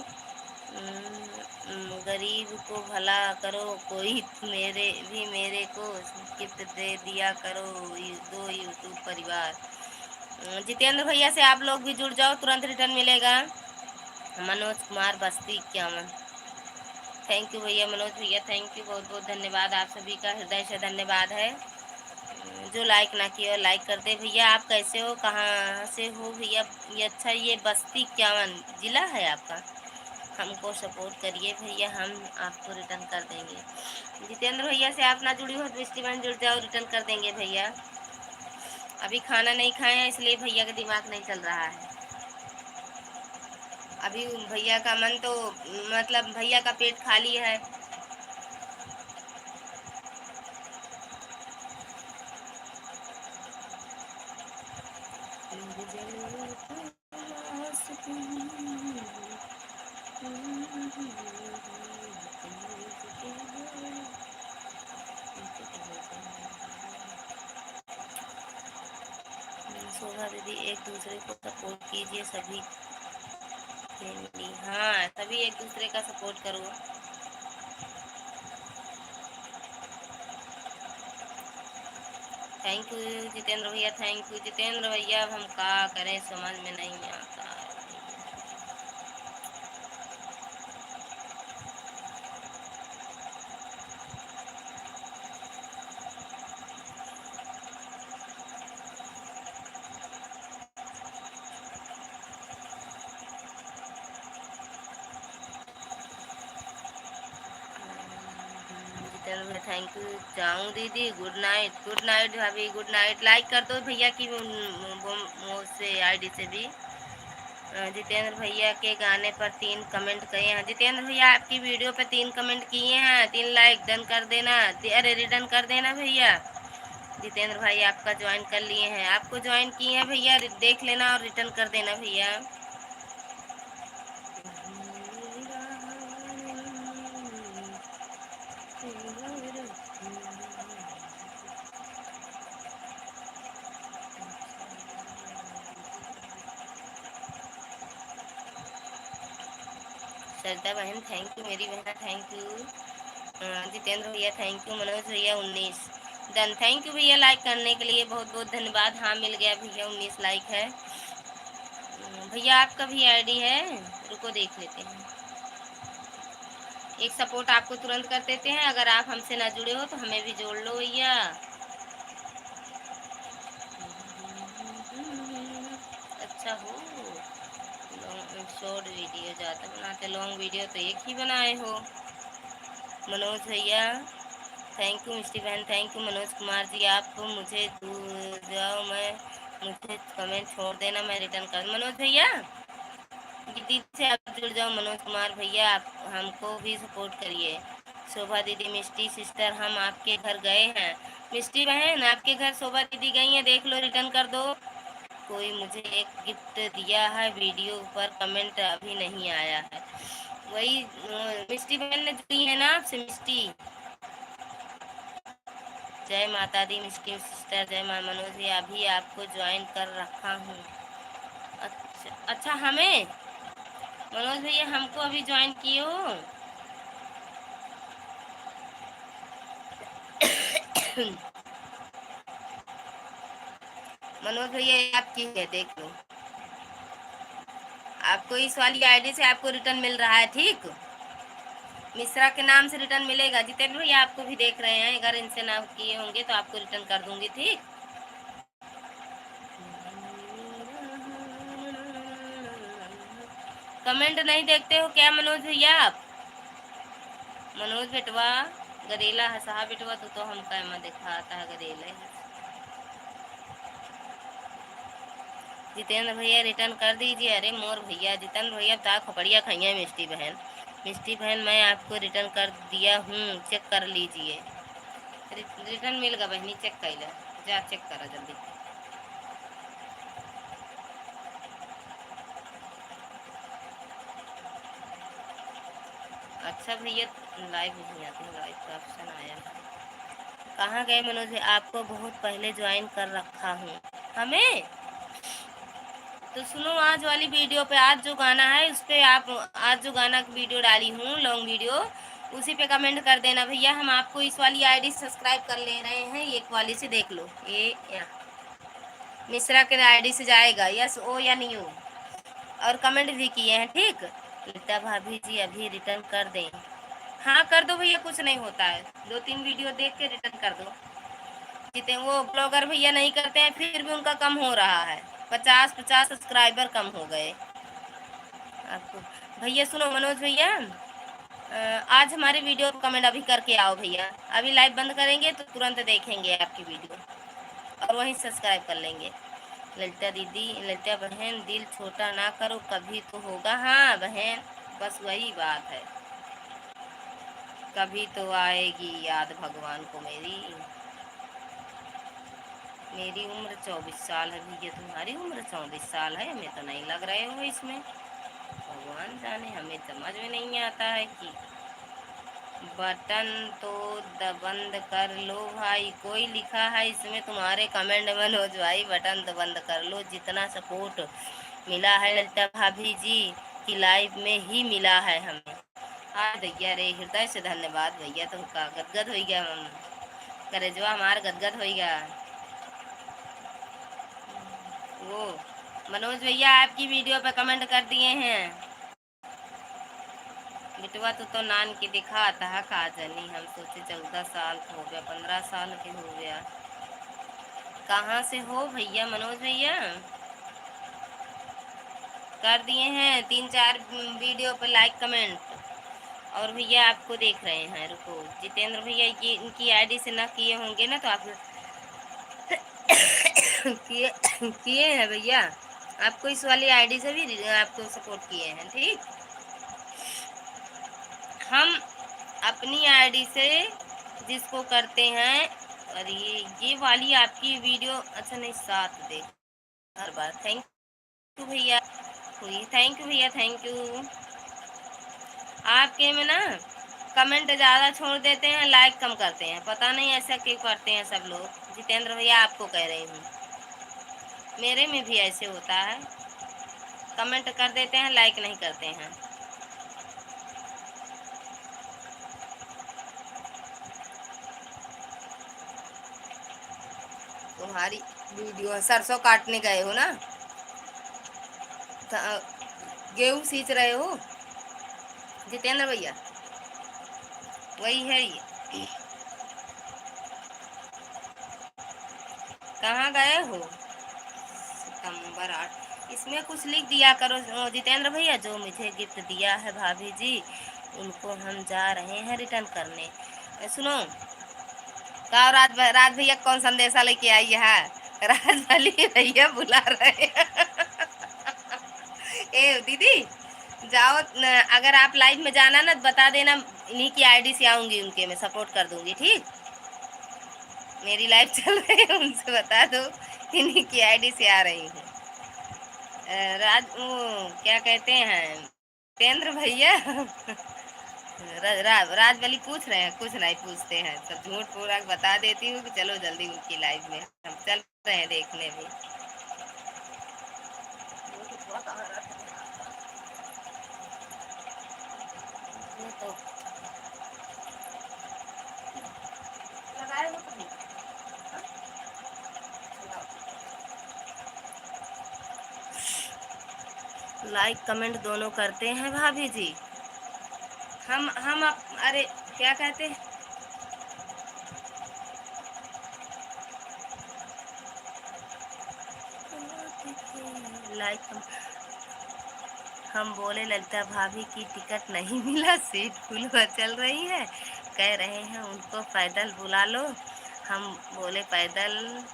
गरीब को भला करो, कोई मेरे को गिफ्ट दे दिया करो, दो यूट्यूब परिवार। जितेंद्र भैया से आप लोग भी जुड़ जाओ, तुरंत रिटर्न मिलेगा। मनोज कुमार बस्ती 51, थैंक यू भैया। मनोज भैया थैंक यू, बहुत बहुत धन्यवाद, आप सभी का हृदय से धन्यवाद है। जो लाइक ना किया लाइक कर दे भैया। आप कैसे हो, कहाँ से हो भैया? ये अच्छा, ये बस्ती 51 जिला है आपका। हमको सपोर्ट करिए भैया, हम आपको रिटर्न कर देंगे। जितेंद्र भैया से आप ना जुड़ी हो तो स्टीवन जुड़ जाओ, रिटर्न कर देंगे भैया। अभी खाना नहीं खाए हैं इसलिए भैया का दिमाग नहीं चल रहा है। अभी भैया का मन तो मतलब भैया का पेट खाली है। शोभा दीदी, एक दूसरे को सपोर्ट कीजिए सभी फैमिली। हाँ, सभी एक दूसरे का सपोर्ट करो। थैंक यू जितेंद्र भैया, थैंक यू जितेंद्र भैया। अब हम क्या करें, समझ में नहीं आता है। जितेंद्र भैया थैंक यू। जाऊँ दीदी, गुड नाइट। गुड नाइट भाभी, गुड नाइट। लाइक कर दो भैया की से आईडी से भी। जितेंद्र भैया के गाने पर 3 कमेंट किए हैं। जितेंद्र भैया आपकी वीडियो पे 3 कमेंट किए हैं, 3 लाइक डन कर देना। अरे रिटर्न कर देना भैया। जितेंद्र भाई आपका ज्वाइन कर लिए हैं, आपको ज्वाइन किए हैं भैया, देख लेना और रिटर्न कर देना भैया। श्रद्धा बहन थैंक यू, मेरी बहन थैंक यू। जितेंद्र भैया थैंक यू। मनोज भैया 19 डन, थैंक यू भैया लाइक करने के लिए, बहुत बहुत धन्यवाद। हाँ मिल गया भैया, 19 लाइक है। भैया आपका भी आईडी है, रुको देख लेते हैं। एक सपोर्ट आपको तुरंत कर देते हैं, अगर आप हमसे ना जुड़े हो तो हमें भी जोड़ लो भैया। अच्छा हो, लॉन्ग शॉर्ट वीडियो ज़्यादा बनाते, लॉन्ग वीडियो तो एक ही बनाए हो। मनोज भैया थैंक यू। मिस्टी बहन थैंक यू। मनोज कुमार जी आप मुझे जाओ, मैं मुझे कमेंट छोड़ देना, मैं रिटर्न कर। मनोज भैया दीदी से आप जुड़ जाओ। मनोज कुमार भैया आप हमको भी सपोर्ट करिए। शोभा दीदी, मिस्टी सिस्टर हम आपके घर गए हैं। मिस्टी बहन आपके घर शोभा दीदी गई हैं, देख लो, रिटर्न कर दो। कोई मुझे एक गिफ्ट दिया है, वीडियो पर कमेंट अभी नहीं आया है। वही मिस्टी बहन ने जुड़ी है ना आपसे, मिस्टी। जय माता दी मिस्टी सिस्टर, जय माँ। मनोज जी अभी आपको ज्वाइन कर रखा हूँ। अच्छा अच्छा, हमें मनोज भैया हमको अभी ज्वाइन किए हो। मनोज भैया आपकी है, देख लो, आपको इस वाली आईडी से आपको रिटर्न मिल रहा है, ठीक। मिश्रा के नाम से रिटर्न मिलेगा। जितेंद्र भैया आपको भी देख रहे हैं, अगर इनसे ना किए होंगे तो आपको रिटर्न कर दूंगी, ठीक। कमेंट नहीं देखते हो क्या मनोज भैया आप? मनोज बेटवा गरीला हंसा बेटवा, तो हम कैमा दिखाता है गरीला। जितेंद्र भैया रिटर्न कर दीजिए। अरे मोर भैया, जितेंद्र भैया ता खपड़िया खाइए। मिस्टी बहन, मिस्टी बहन मैं आपको रिटर्न कर दिया हूँ, चेक कर लीजिए। रिटर्न मिल गया बहनी, चेक कर लो, जा चेक करो जल्दी। अच्छा भैया लाइव नहीं आती, लाइव का ऑप्शन आया है। कहाँ गए मनोज? आपको बहुत पहले ज्वाइन कर रखा हूँ। हमें तो सुनो, आज वाली वीडियो पे आज जो गाना है उस पे आप आज जो गाना की वीडियो डाली हूँ लॉन्ग वीडियो, उसी पे कमेंट कर देना भैया। हम आपको इस वाली आईडी सब्सक्राइब कर ले रहे हैं, एक वाली से देख लो, ये मिश्रा के आईडी से जाएगा, यस ओ या नहीं हो। और कमेंट भी किए हैं, ठीक। ललिता भाभी जी अभी रिटर्न कर दें? हाँ कर दो भैया, कुछ नहीं होता है, 2-3 वीडियो देख के रिटर्न कर दो। जितने वो ब्लॉगर भैया नहीं करते हैं फिर भी उनका कम हो रहा है, 50-50 सब्सक्राइबर कम हो गए आपको। भैया सुनो मनोज भैया, आज हमारे वीडियो को कमेंट अभी करके आओ भैया। अभी लाइव बंद करेंगे तो तुरंत देखेंगे आपकी वीडियो और वहीं सब्सक्राइब कर लेंगे। ललिता दीदी, ललिता बहन, दिल छोटा ना करो, कभी तो होगा। हाँ बहन, बस वही बात है, कभी तो आएगी याद भगवान को मेरी। मेरी उम्र 24 साल है भैया, तुम्हारी उम्र 24 साल है, हमें तो नहीं लग रहे हो इसमें। भगवान जाने, हमें समझ में नहीं आता है कि बटन तो बंद कर लो भाई। कोई लिखा है इसमें तुम्हारे कमेंट मनोज भाई, बटन तो बंद कर लो। जितना सपोर्ट मिला है ललिता भाभी जी की लाइव में ही मिला है हमें। हाँ भैया रे, हृदय से धन्यवाद भैया, तुमका गदगद हो गया हम, करे जो हमारा गदगद हो गया। वो मनोज भैया आपकी वीडियो पे कमेंट कर दिए हैं। बिटवा तो नान के दिखा था का जनी, हम सोचे 14 साल हो गया, 15 साल के हो गया। कहाँ से हो भैया मनोज भैया? कर दिए हैं 3-4 वीडियो पे लाइक कमेंट। और भैया आपको देख रहे हैं, रुको जितेंद्र भैया, ये इनकी आईडी से ना किए होंगे ना तो आप किए किए हैं भैया, आपको इस वाली आईडी से भी आपको सपोर्ट किए हैं, ठीक। हम अपनी आईडी से जिसको करते हैं, और ये वाली आपकी वीडियो, अच्छा नहीं, साथ देख हर बार। थैंक यू भैया, थैंक यू भैया, थैंक यू। आपके में ना कमेंट ज़्यादा छोड़ देते हैं, लाइक कम करते हैं, पता नहीं ऐसा क्यों करते हैं सब लोग। जितेंद्र भैया आपको कह रही हूँ, मेरे में भी ऐसे होता है, कमेंट कर देते हैं, लाइक नहीं करते हैं। तुम्हारी वीडियो सरसों काटने गए हो ना, गेहूँ सींच रहे हो जितेंद्र भैया, वही है ये। कहाँ गए हो? सितंबर 8, इसमें कुछ लिख दिया करो जितेंद्र भैया, जो मुझे गिफ्ट दिया है भाभी जी उनको हम जा रहे हैं रिटर्न करने। सुनो, कहा राज भैया कौन संदेशा लेके आई है? राज वाली भैया बुला रहे हैं। ए दीदी जाओ अगर आप लाइव में जाना ना बता देना, इन्हीं की आईडी से आऊंगी, उनके मैं सपोर्ट कर दूंगी, ठीक। मेरी लाइव चल रही है, उनसे बता दो इन्हीं की आईडी से आ रही हूँ। राज वो क्या कहते हैं तेंद्र भैया। राज वाली पूछ रहे हैं, कुछ नहीं पूछते हैं, सब झूठ पूरा बता देती हूँ कि चलो जल्दी उनकी लाइव में हम चल रहे हैं देखने भी। तो लगाए हो कभी? लाइक कमेंट दोनों करते हैं भाभी जी। अरे क्या कहते हैं, लाइक हम बोले ललिता भाभी की टिकट नहीं मिला, सीट फुल चल रही है, कह रहे हैं उनको पैदल बुला लो। हम बोले पैदल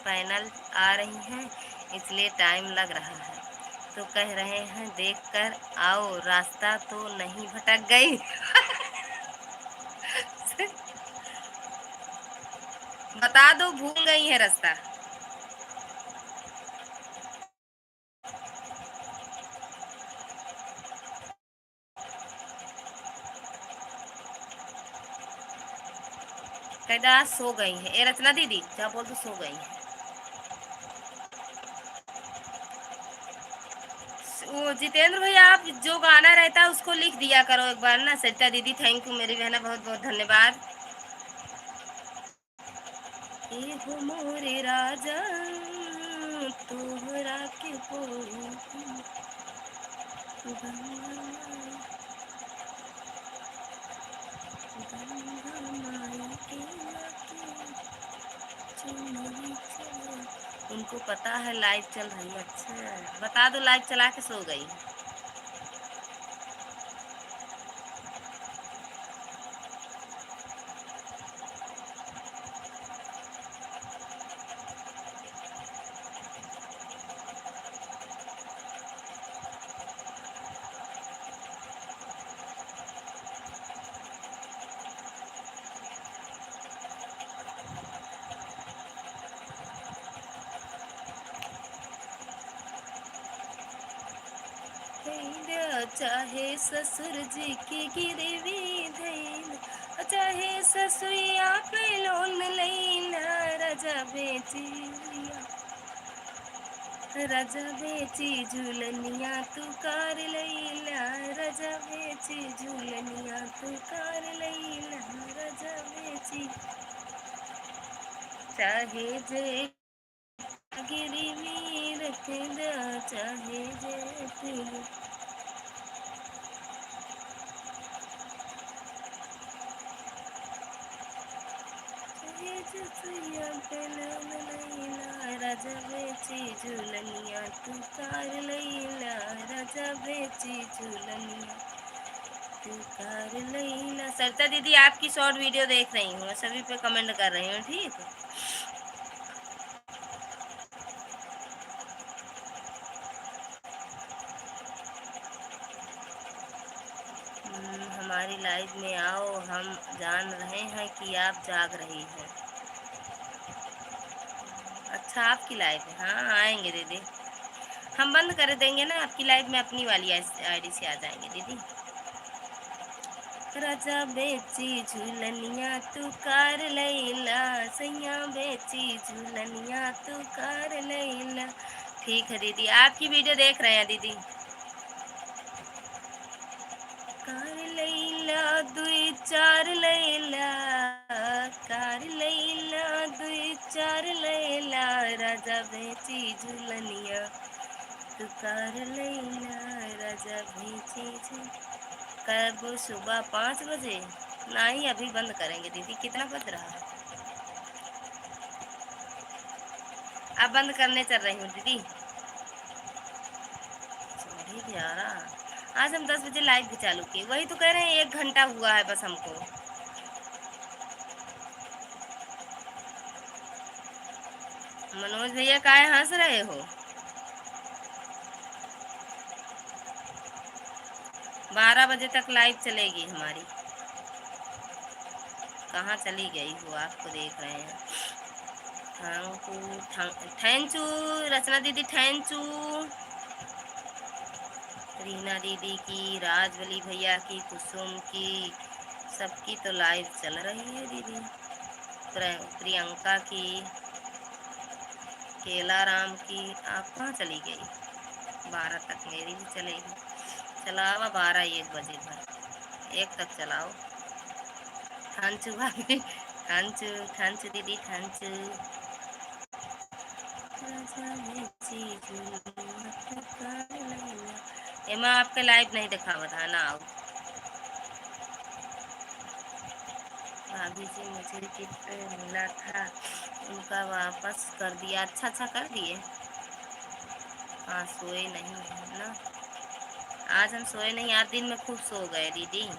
पैनल आ रही हैं इसलिए टाइम लग रहा है, तो कह रहे हैं देख कर आओ, रास्ता तो नहीं भटक गई। बता दो भूल गई है रास्ता। कैदा सो गई है, ए रचना दीदी क्या बोल, तो सो गई है। वो जितेंद्र भैया आप जो गाना रहता है उसको लिख दिया करो एक बार ना। सरिता दीदी थैंक यू मेरी बहना, बहुत बहुत धन्यवाद। ए हो मोरे राजा तोहरा के उनको पता है लाइव चल रही है। अच्छा बता दो, लाइव चला के सो गई। चाहे ससुर जी की गिरवी धैल, चाहे ससुरिया पे लोन लैला, राजा बेची झूलनिया तू कार लैला, राजा बेची झूलनिया तू कार लैला, राजा बेची चाहे जे गिरवी रख दा, चाहे जे राजा बेची झूलनिया तू कार लैला, राजा बेची झूलनिया तू कार लैला। सरिता दीदी आपकी शॉर्ट वीडियो देख रही हूँ, सभी पे कमेंट कर रही हूँ। ठीक, हमारी लाइव में आओ, हम जान रहे हैं कि आप जाग रही हैं। अच्छा आपकी लाइव है, हाँ आएंगे दीदी, हम बंद कर देंगे ना आपकी लाइव में, अपनी वाली आईडी से आ जाएंगे दीदी। राजा बेची झूलनिया तू कार लैला, सैया बेची झूलनिया तू कार लैला। ठीक है दीदी, आपकी वीडियो देख रहे हैं दीदी। कार लैला दुई चार लैला, कार लैला दुई चार लैला, राजा बेची झूलनिया तू कार लैला, राजा बेची। कब सुबह 5 बजे? नहीं अभी बंद करेंगे दीदी, कितना बज रहा है? अब बंद करने चल रही हूँ दीदी। 11 आज हम 10 बजे लाइव भी चालू किए, वही तो कह रहे हैं 1 घंटा हुआ है बस हमको। मनोज भैया काहे हंस रहे हो? 12 बजे तक लाइव चलेगी हमारी। कहाँ चली गई हो, आपको देख रहे हैं। थैंक यू रचना दीदी, थैंक यू रीना दीदी की, राजवली भैया की, कुसुम की, सबकी तो लाइव चल रही है दीदी। प्रियंका की, केला राम की, आप कहाँ चली गई? 12 तक मेरी भी चलेगी। चलाओ 12-1 बजे तक, 1 तक चलाओ। थैंक यू भाभी, थैंक यू दीदी, थैंक यू। एमा आपके लाइव नहीं दिखा, बताना आओ। भाभी जी मुझे गिफ्ट मिला था, उनका वापस कर दिया। अच्छा अच्छा कर दिए। हाँ सोए नहीं है ना, आज हम सोए नहीं, आज दिन में खूब सो गए दीदी।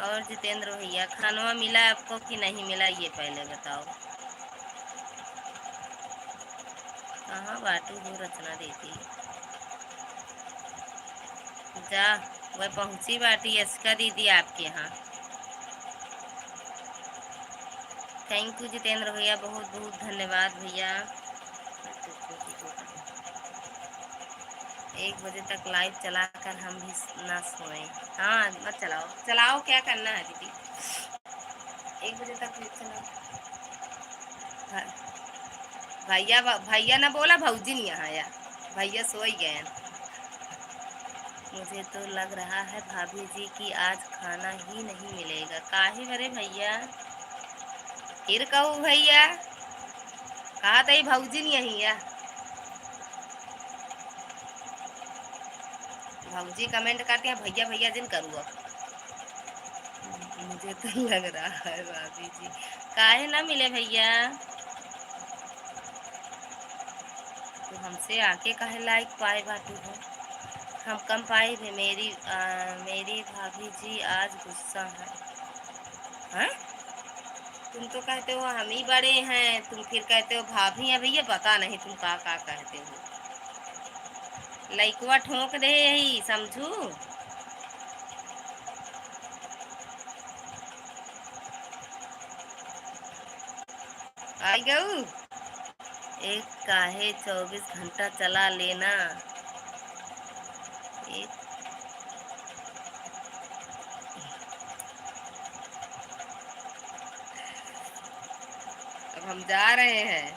और जितेंद्र भैया खानवा मिला आपको कि नहीं मिला, ये पहले बताओ। कहाँ बाटू हो रचना दीदी? जा वह पहुंची बाटी यशका दीदी आपके यहाँ। थैंक यू जितेंद्र भैया, बहुत बहुत धन्यवाद भैया। 1 बजे तक लाइव चलाकर हम भी ना सोए। हाँ मत चलाओ, चलाओ क्या करना है दीदी, 1 बजे तक चलाओ। हाँ भैया भैया ना बोला भौजी नहीं यहाँ आया, भैया सो ही गए। मुझे तो लग रहा है भाभी जी की आज खाना ही नहीं मिलेगा। काहे बरे भैया? फिर कहूँ भैया, कहा था भौजी नहीं यही है। भौजी कमेंट करते हैं भैया भैया जिन करूँ अब। मुझे तो लग रहा है भाभी जी काहे ना मिले भैया। तो हमसे आके काहे लाइक पाए बाटू हो। हम कम पाए थे। मेरी भाभी जी आज गुस्सा है। हाँ? तुम तो कहते हो हम ही बड़े हैं, तुम फिर कहते हो भाभी हैं। भैया पता नहीं तुम का कहते हो। लइकवा ठोक दे यही समझू। आई गऊ एक काहे 24 घंटा चला लेना। एक अब हम जा रहे हैं।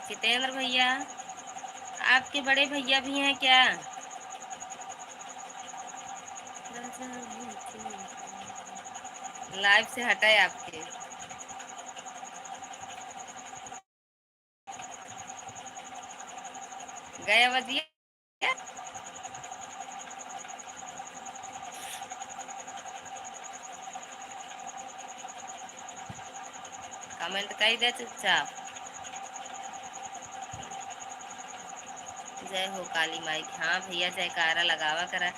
जितेंद्र भैया आपके बड़े भैया भी हैं क्या? लाइव से हटाए आपके। गए बजिए। कमेंट कर दे चुपचाप। जय हो काली माई। हाँ भैया जयकारा लगावा करा।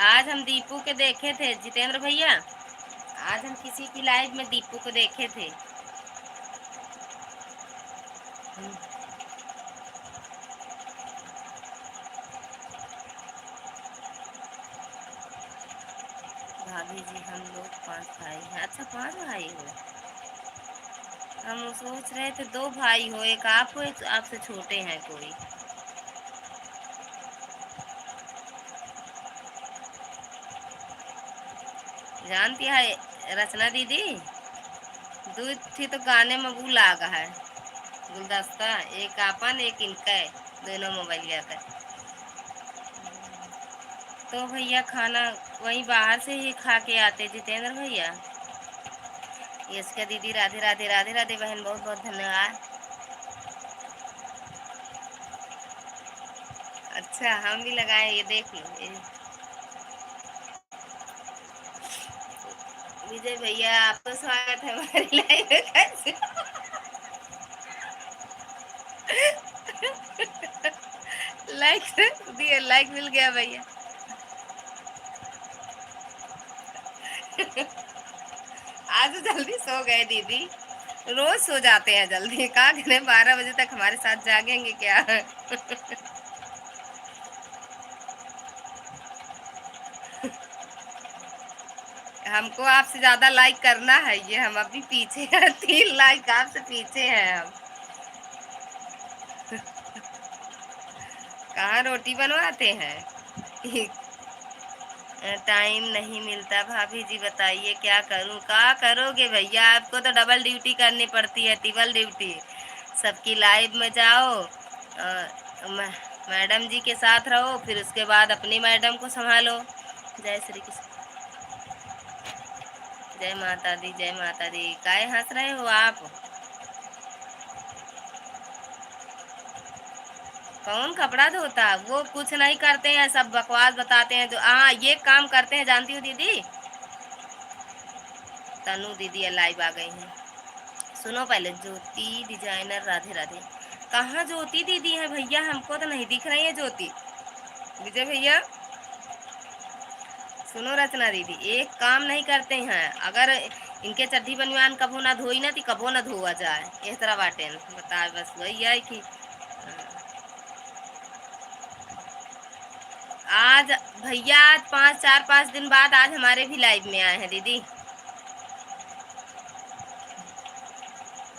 आज हम दीपू के देखे थे जितेंद्र भैया। आज हम किसी की लाइव में दीपू को देखे थे। भाभी जी हम लोग 5 भाई हैं। अच्छा 5 भाई हो। हम सोच रहे थे 2 भाई हो, एक आप हो एक आपसे छोटे हैं कोई। जानती है रचना दीदी, दूध थी तो गाने में वो लागा है गुलदस्ता। एक आपन एक इनका है, दोनों मोबाइल का। तो भैया खाना वहीं बाहर से ही खा के आते जितेंद्र भैया। इसका दीदी राधे राधे राधे राधे बहन बहुत बहुत धन्यवाद। अच्छा हम भी लगाए ये देख लो ये। विजय भैया आपका स्वागत है हमारी लाइव में। कैसे लाइक दिए, लाइक मिल गया भैया। आज जल्दी सो गए दीदी। रोज सो जाते हैं जल्दी। कहाँ करें 12 बजे तक हमारे साथ जागेंगे क्या? हमको आपसे ज्यादा लाइक करना है। ये हम अभी पीछे हैं। 3 लाइक आपसे पीछे हैं हम। कहाँ रोटी बनवाते हैं? टाइम नहीं मिलता भाभी जी बताइए क्या करूं। क्या करोगे भैया, आपको तो डबल ड्यूटी करनी पड़ती है, ट्रिपल ड्यूटी। सबकी लाइव में जाओ, मैडम जी के साथ रहो, फिर उसके बाद अपनी मैडम को संभालो। जय श्री कृष्ण। जय माता दी जय माता दी। काहे हंस रहे हो आप? कौन कपड़ा धोता? वो कुछ नहीं करते हैं, सब बकवास बताते हैं। जो हाँ ये काम करते हैं जानती हो दीदी। तनु दीदी लाइव आ गई हैं। सुनो पहले, ज्योति डिजाइनर राधे राधे। कहाँ ज्योति दीदी है भैया? हमको तो नहीं दिख रही है ज्योति। विजय भैया सुनो रचना दीदी, एक काम नहीं करते हैं। अगर इनके चड्डी बनियान कबो ना धोई ना थी कबो ना धोआ जाए इस तरह बाटे बता। बस वही है कि आज भैया आज 4-5 दिन बाद आज हमारे भी लाइव में आए हैं दीदी।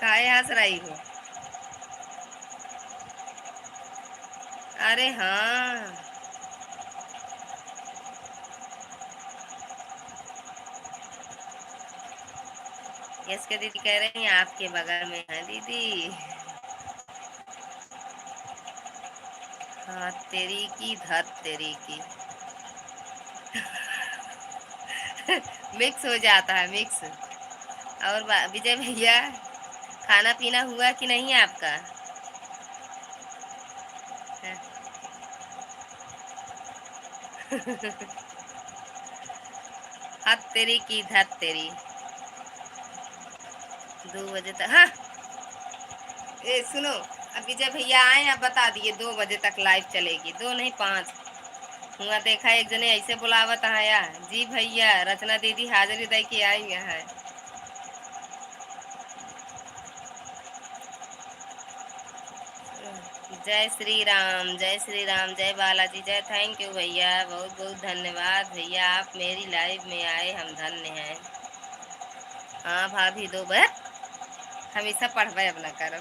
काहे हंस रही हो? अरे हाँ यस के दीदी कह रही हैं आपके बगल में है दीदी। हाँ तेरी की धत तेरी की। मिक्स हो जाता है मिक्स। और विजय भैया खाना पीना हुआ कि नहीं आपका? हद तेरी की धत तेरी। 2 बजे तक हाँ। ए सुनो, अब विजय भैया आए अब बता दिए 2 बजे तक लाइव चलेगी, 2 नहीं 5। हुआ देखा एक जने ऐसे बुलावत आया, जी भैया रचना दीदी हाजिरी दे के आई है। जय श्री राम, जय श्री राम, जय बालाजी, जय थैंक यू भैया, बहुत बहुत धन्यवाद भैया, आप मेरी लाइव में आए हम धन्य हैं। हाँ भाभी 2 बजे हमेशा पढ़वे अपना करो,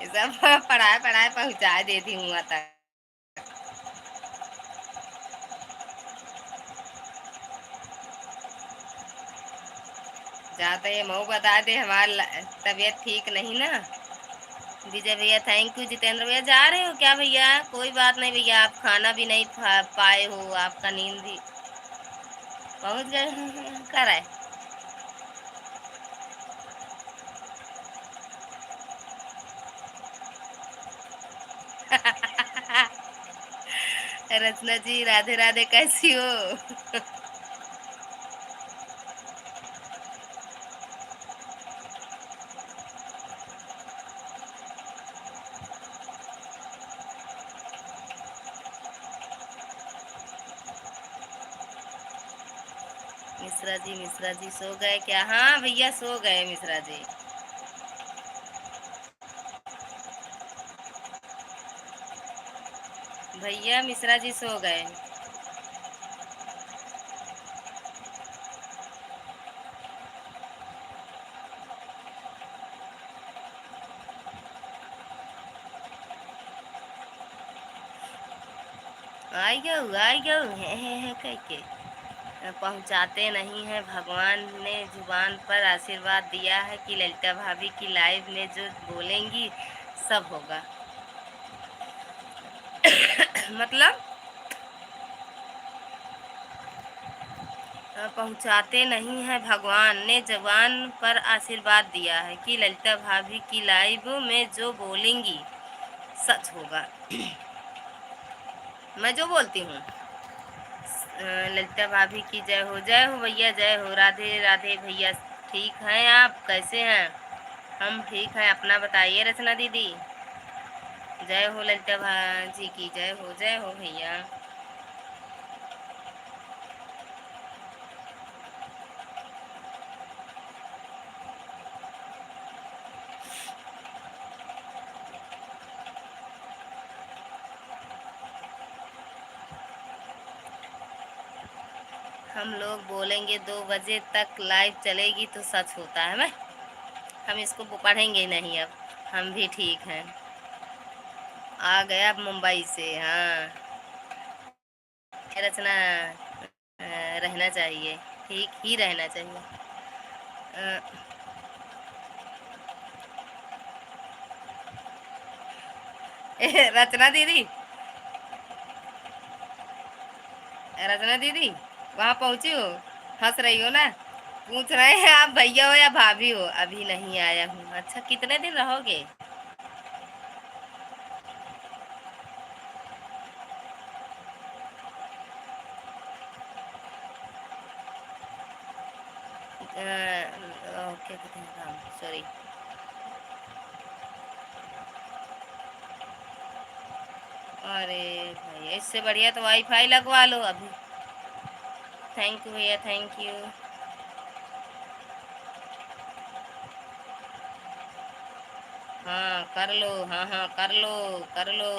सब पढ़ाए पढ़ाए पहुँचा देती हूँ तक। जाते ये मऊ बता दे हमारी तबीयत ठीक नहीं ना। विजय भैया थैंक यू। जितेंद्र भैया जा रहे हो क्या भैया? कोई बात नहीं भैया, आप खाना भी नहीं पाए हो, आपका नींद भी पहुंच गए कर आए। रचना जी राधे राधे, कैसी हो? मिश्रा जी सो गए क्या? हाँ भैया सो गए मिश्रा जी। भैया मिश्रा जी सो गए। आई गो है कह के पहुंचाते नहीं है। भगवान ने जुबान पर आशीर्वाद दिया है कि ललिता भाभी की लाइव में जो बोलेंगी सब होगा। मतलब पहुंचाते नहीं है, भगवान ने जुबान पर आशीर्वाद दिया है कि ललिता भाभी की लाइव में जो बोलेंगी सच होगा। मैं जो बोलती हूँ ललिता भाभी की जय हो भैया, जय हो। राधे राधे भैया, ठीक हैं आप? कैसे हैं? हम ठीक हैं, अपना बताइए रचना दीदी। जय हो ललिता भाजी की, जय हो भैया। हम लोग बोलेंगे 2 बजे तक लाइव चलेगी तो सच होता है। मैं हम इसको पढ़ेंगे नहीं अब। हम भी ठीक हैं। आ गया मुंबई से। हाँ रचना रहना चाहिए, ठीक ही रहना चाहिए। अ, रचना दीदी, रचना दीदी वहाँ पहुँची हो? हंस रही हो ना? पूछ रहे हैं आप भैया हो या भाभी हो? अभी नहीं आया हूँ। अच्छा कितने दिन रहोगे? Okay sorry. अरे भैया इससे बढ़िया तो वाईफाई लगवा लो अभी। थैंक यू भैया, थैंक यू। हाँ कर लो, हाँ हाँ कर लो, कर लो।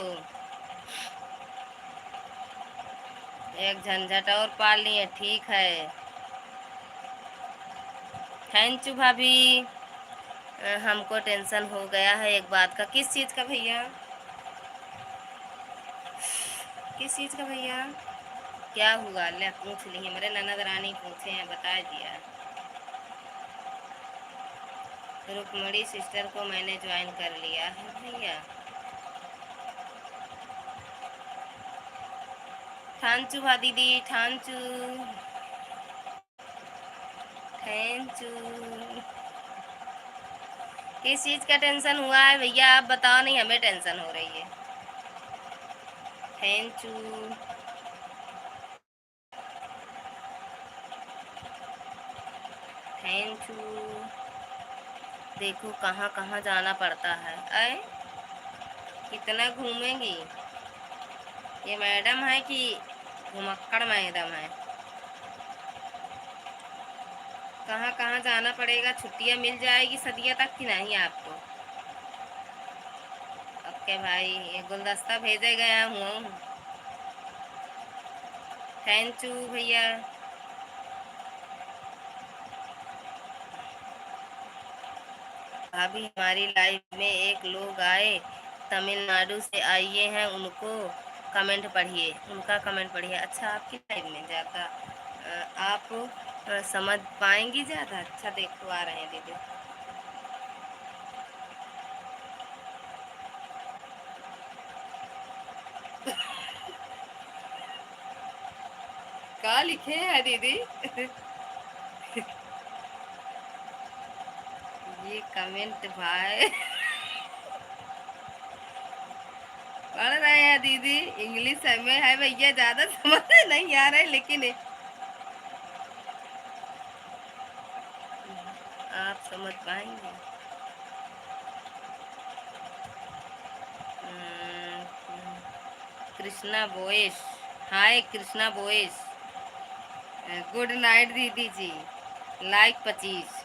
एक झंझट और पाल लिए, ठीक है। थैंक यू भाभी। हमको टेंशन हो गया है एक बात का। किस चीज़ का भैया? किस चीज़ का भैया? क्या हुआ? ले पूछ ली, मेरे ननद रानी पूछे हैं, बता दिया। रुक्मणी सिस्टर को मैंने ज्वाइन कर लिया है भैया। ठांचू भा दीदी, ठांचू, थैंक यू। किस चीज़ का टेंशन हुआ है भैया, आप बताओ, नहीं हमें टेंशन हो रही है। Thank you. Thank you. देखो कहाँ कहाँ जाना पड़ता है। अरे कितना घूमेंगी, ये मैडम है कि घुमक्कड़ मैडम है। कहाँ कहाँ जाना पड़ेगा, छुट्टियाँ मिल जाएगी सदिया तक कि नहीं आपको। ओके भाई, ये गुलदस्ता भेजे गया हूँ। थैंक यू भैया। भाभी हमारी लाइफ में एक लोग आए तमिलनाडु से आइए हैं, उनको कमेंट पढ़िए, उनका कमेंट पढ़िए। अच्छा आपकी लाइफ में ज़्यादा आप समझ पाएंगी ज़्यादा। अच्छा देखो आ रहे हैं दीदी। क्या लिखे हैं दीदी? ये कमेंट भाई पढ़ रहे हैं दीदी, इंग्लिश में है भैया, ज़्यादा समझ नहीं आ रहा है लेकिन आप समझ पाएंगे। कृष्णा बोइस, हाय कृष्णा बोइस, गुड नाइट दीदी जी। लाइक 25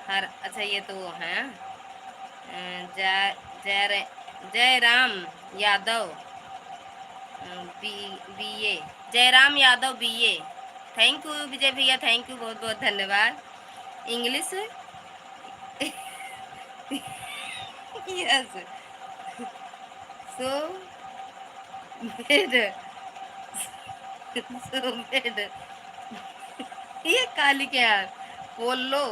हर। अच्छा ये तो वो हैं Jai Jai Jai Ram Yadav, B BA, Jairam Yadav BA. Thank you Vijay भैया, थैंक यू, बहुत बहुत धन्यवाद। English yes, so bad, so bad, ये काली क्या पोलो,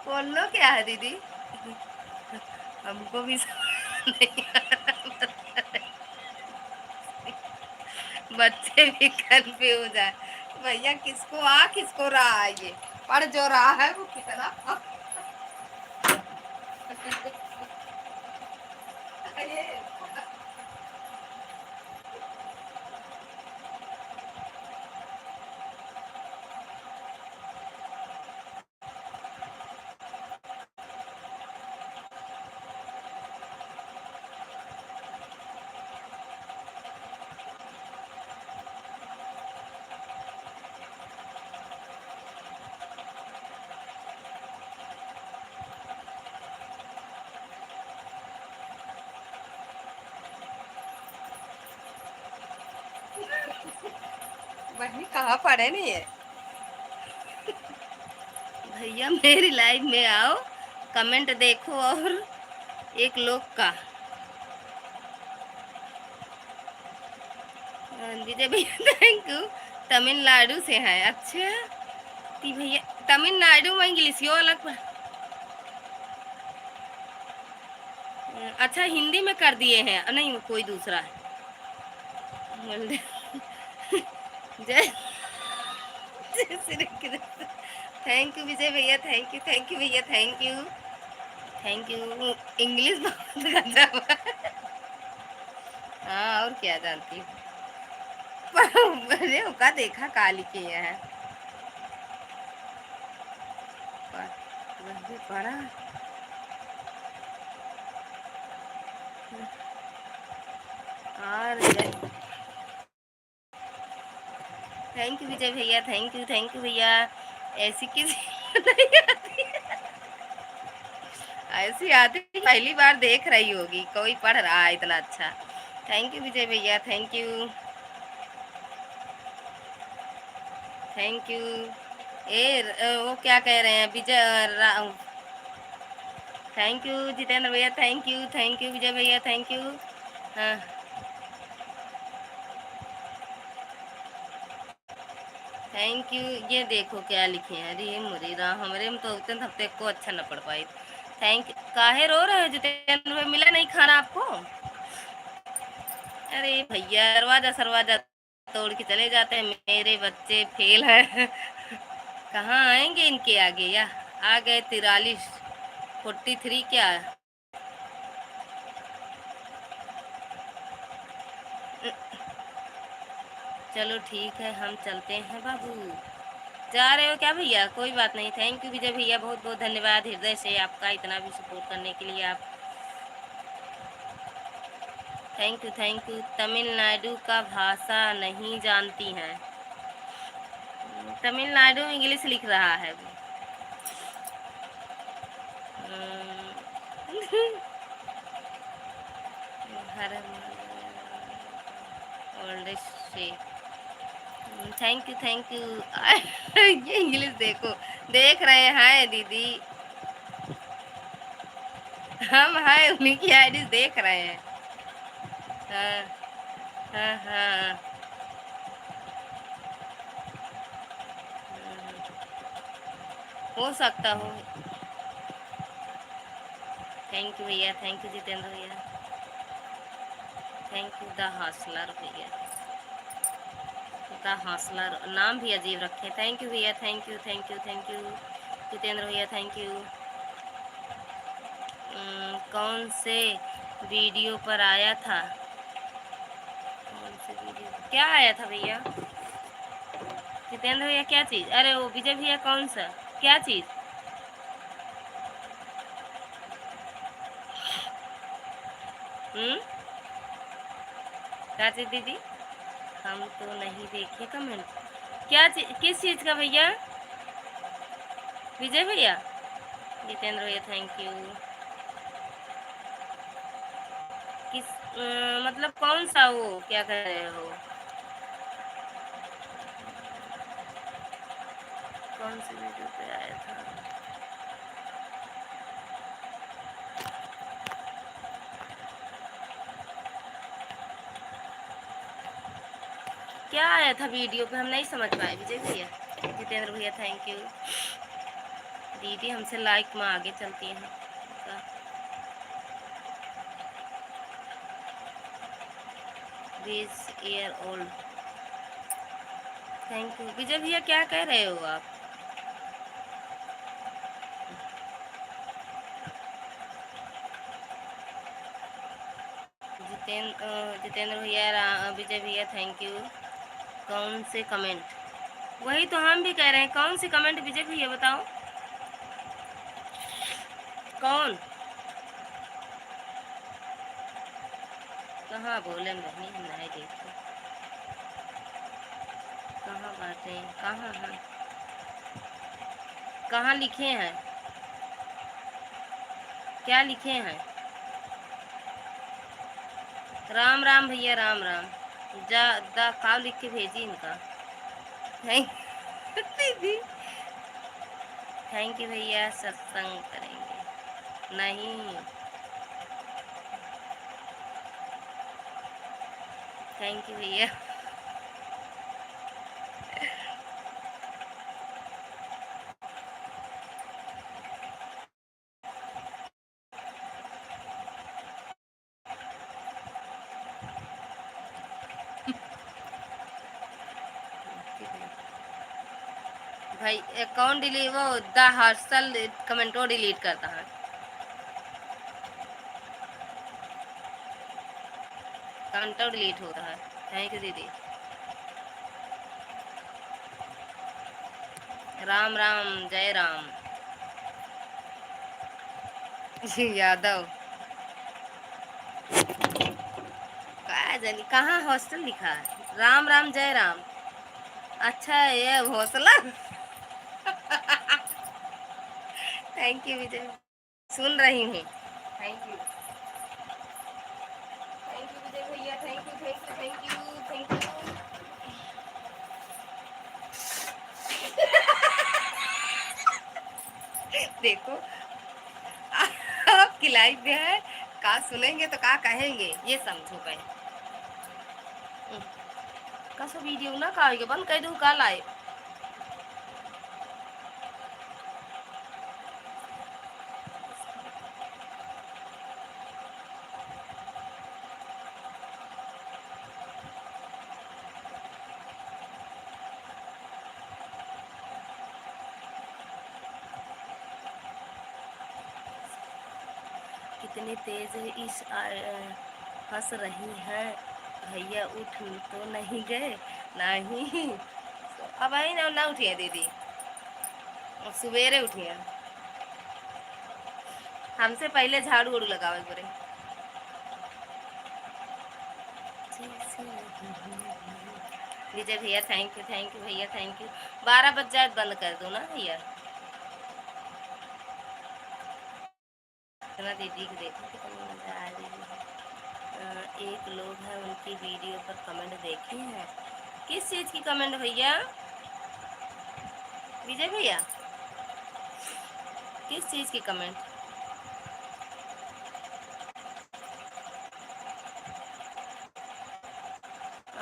पोलो क्या है दीदी? हमको भी समझ नहीं आ रहा। बच्चे भी कंफ्यूज है भैया, किसको आ किसको रहा है, ये पढ़ जो रहा है वो कितना ये बहनी कहाँ पढ़े नहीं है भैया, मेरी लाइफ में आओ, कमेंट देखो। और एक लोग का विजय भैया थैंक यू, तमिलनाडु से है। अच्छा ती भैया तमिलनाडु में इंग्लिश यो अलग अच्छा हिंदी में कर दिए हैं, नहीं कोई दूसरा है। जय जय श्री कृष्ण। थैंक यू विजय भैया, थैंक यू, थैंक यू भैया, thank you, thank you. English बहुत गजब है। हाँ और क्या जानती हूँ। मैंने का देखा काली के है पढ़ा। और थैंक यू विजय भैया, थैंक यू भैया। ऐसी किसी को नहीं आती, ऐसी आती पहली बार देख रही होगी, कोई पढ़ रहा है इतना अच्छा। थैंक यू विजय भैया, थैंक यू, थैंक यू। वो क्या कह रहे हैं विजय थैंक यू जितेंद्र भैया, थैंक यू विजय भैया, थैंक यू। Thank you. ये देखो क्या लिखे हैं, अरे मुरी राम हमरे में तो उतने हफ्ते को अच्छा न पढ़ पाई। थैंक काहे रो रहे हो जितेंद्र भाई, मिला नहीं खाना आपको? अरे भैया दरवाजा सरवाजा तोड़ के चले जाते हैं, मेरे बच्चे फेल है। कहाँ आएंगे इनके आगे, या आ गए 43 43 क्या। चलो ठीक है हम चलते हैं बाबू। जा रहे हो क्या भैया? कोई बात नहीं। थैंक यू विजय भैया, बहुत बहुत धन्यवाद हृदय से आपका इतना भी सपोर्ट करने के लिए। आप thank you thank you. Tamil Nadu का भाषा नहीं जानती हैं? तमिलनाडु में इंग्लिश लिख रहा है। हर ओल्ड से थैंक यू थैंक यू। ये इंग्लिश देखो, देख रहे हैं दीदी, हम हैं उन्हीं की आईडी देख रहे हैं। हाँ हाँ हाँ। हो सकता हो। थैंक यू भैया, थैंक यू जितेंद्र भैया, थैंक यू द हॉस्टलर भैया, द हॉस्टलर नाम भी अजीब रखे। थैंक यू भैया, thank you thank you thank you Jitendra भैया, थैंक यू। कौन से वीडियो पर आया था? कौन से वीडियो क्या आया था भैया? जितेंद्र भैया क्या चीज़? अरे वो विजय भैया कौन सा क्या चीज़? क्या चीज़ दीदी? हम तो नहीं देखे कमेंट। क्या चीज, किस चीज़ का भैया? विजय भैया, जितेंद्र भैया थैंक यू। किस मतलब कौन सा, वो क्या कह रहे हो? कौन सी वीडियो पे आया था? क्या आया था वीडियो पे, हम नहीं समझ पाए विजय भैया। जितेंद्र भैया थैंक यू। दीदी हमसे लाइक में आगे चलती हैं। 20 year old. Thank you Vijay भैया, क्या कह रहे हो आप? जितेंद्र भैया, विजय भैया थैंक यू। कौन से कमेंट? वही तो हम भी कह रहे हैं, कौन सी कमेंट विजय भैया बताओ? कौन? कहाँ बोले नहीं, हम नहीं देखते। कहाँ बातें कहाँ हैं? कहाँ लिखे हैं? क्या लिखे हैं? राम राम भैया, राम राम। जा दा काव लिख के भेजी इनका। थैंक दीदी, थैंक यू भैया। सत्संग करेंगे नहीं? थैंक यू भैया। भाई अकाउंट डिलीट, वो द हॉस्टल कमेंटो डिलीट करता है। कमेंटो डिलीट होता है। थैंक यू दीदी। राम राम, जय राम। यादव कहा जानी कहाँ हॉस्टल लिखा है? राम राम जय राम। अच्छा ये हौसला। थैंक यू विजय, सुन रही हूँ। Thank you, thank you Vijay भैया, thank you thank you thank you thank you. देखो आपकी लाइफ में है, का सुनेंगे तो का कहेंगे, ये समझो पहले। का सो वीडियो ना का बंद कर दूँ का लाइव? इतनी तेज इस हंस रही हैं, भैया उठ तो नहीं गए? नहीं, अब आई ना उठी है दीदी, सवेरे उठी है, हमसे पहले झाड़ू उड़ू लगाओ एक बार। विजय भैया थैंक यू भैया, थैंक यू। 12 बज जाए बंद कर दो ना भैया। इतना दीदी को देखो कितनी मजा आ रही है। एक लोग है उनकी वीडियो पर कमेंट देखे हैं। किस चीज की कमेंट भैया? विजय भैया किस चीज की कमेंट?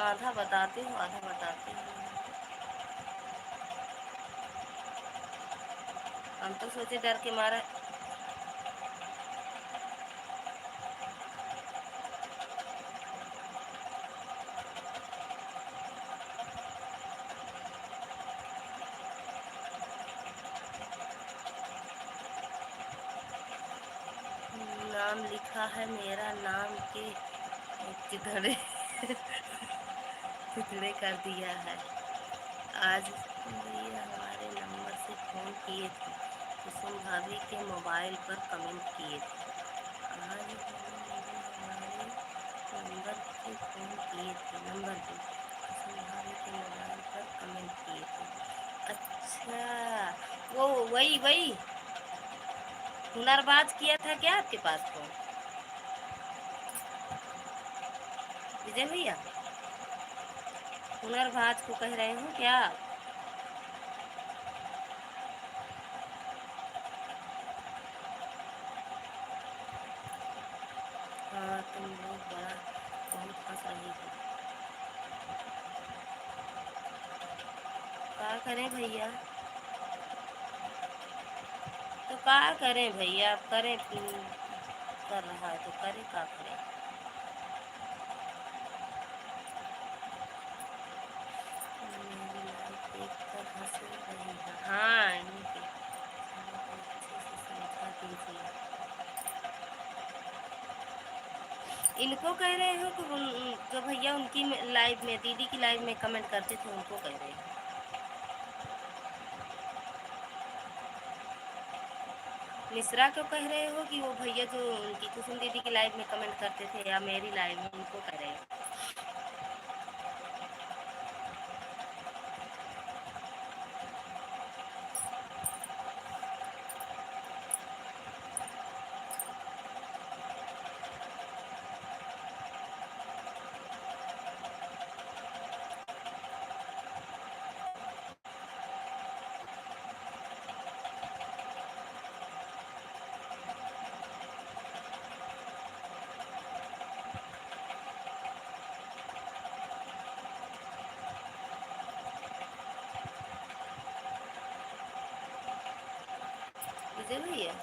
आधा बताती हूँ आधा बताती हूँ। हम तो सोचे डर के मारे। नाम लिखा है मेरा, नाम के चिथड़े चिथड़े कर दिया है। आज भैया हमारे नंबर से फ़ोन किए थे, कुसुम भाभी के मोबाइल पर कमेंट किए थे। आज हमारे नंबर से फ़ोन किए थे, नंबर पे कुसुम भाभी के मोबाइल पर कमेंट किए थे। अच्छा, वो वही वही हुनरबाज किया था क्या आपके पास फ़ोन विजय भैया? हुनरबाज को कह रहे हो क्या? हाँ, तुम लोग बड़ा बहुत हंस रही हो। क्या करें भैया? तो क्या करें भैया? करें कर रहा है तो करें, क्या करें? मेरी लाइफ देखकर हंस रही है। हाँ, इनके अच्छे से समझा दीजिए। इनको कह रहे हो कि जो भैया उनकी लाइव में, दीदी की लाइव में कमेंट करते थे, उनको कह रहे हो? मिश्रा को कह रहे हो कि वो भैया जो उनकी कुसुम दीदी की लाइव में कमेंट करते थे, या मेरी लाइव में, उनको कह रहे हो? विजय भैया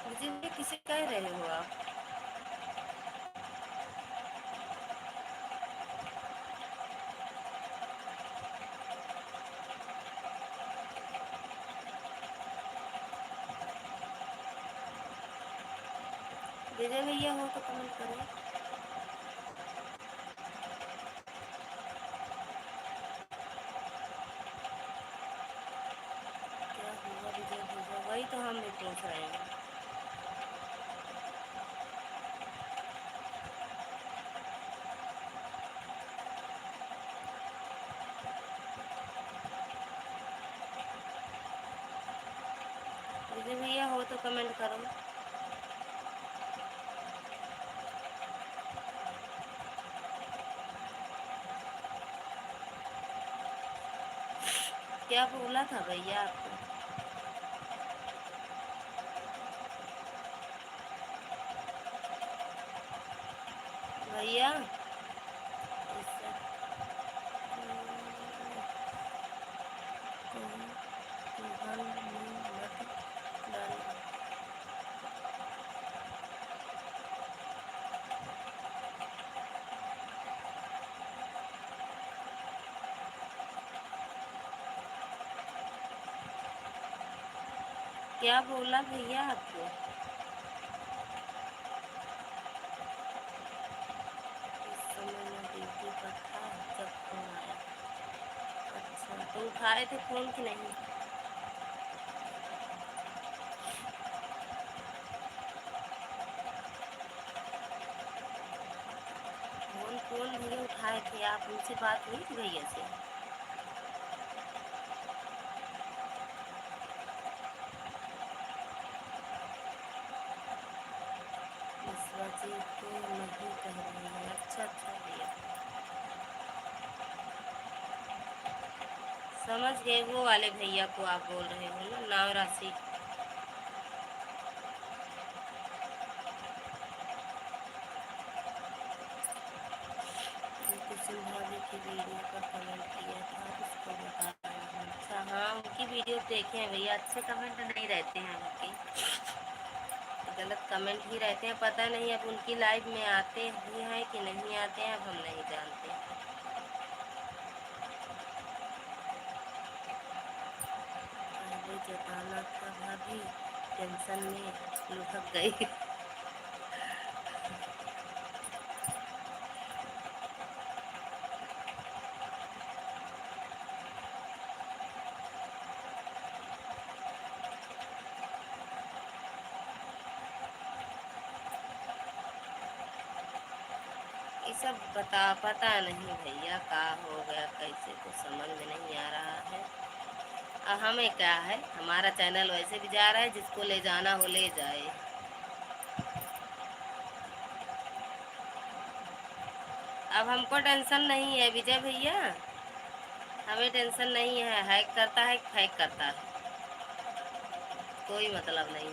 विजय भैया किसे कह रहे हो आप? विजय भैया हो तो कमेंट करें। क्या हुआ विजय भैया? वही तो हम भी पूछ रहे हैं। विजय भैया हो तो कमेंट करो। क्या बोला था भैया आपको? भैया इससे तुहन मत क्या बोला भैया आपको? इस समय मैं ड्यूटी पर था जब फोन आया। अच्छा, तो उठाए थे फोन कि नहीं? फोन कौन भैया उठाए थे? आप उनसे बात हुई थी भैया से? विश्वजीत को नहीं कह रही है। अच्छा अच्छा भैया, समझ गए। वो वाले भैया को आप बोल रहे हो ना, नाव राशि। कुसुम भाभी की वीडियो पर कमेंट किया था, उसको बता रहा हूँ। अच्छा हाँ, उनकी वीडियो देखे हैं भैया, अच्छे कमेंट नहीं रहते हैं उनके, गलत कमेंट ही रहते हैं। पता नहीं अब उनकी लाइव में आते भी हैं कि नहीं आते हैं, अब हम नहीं जानते। पहले जताना था भाभी, टेंशन में लुढ़क गई। ये सब पता नहीं भैया का हो गया कैसे, तो समझ में नहीं आ रहा है। अब हमें क्या है, हमारा चैनल वैसे भी जा रहा है, जिसको ले जाना हो ले जाए। अब हमको टेंशन नहीं है विजय भैया, हमें टेंशन नहीं है। हैक करता है हैक करता है, कोई मतलब नहीं।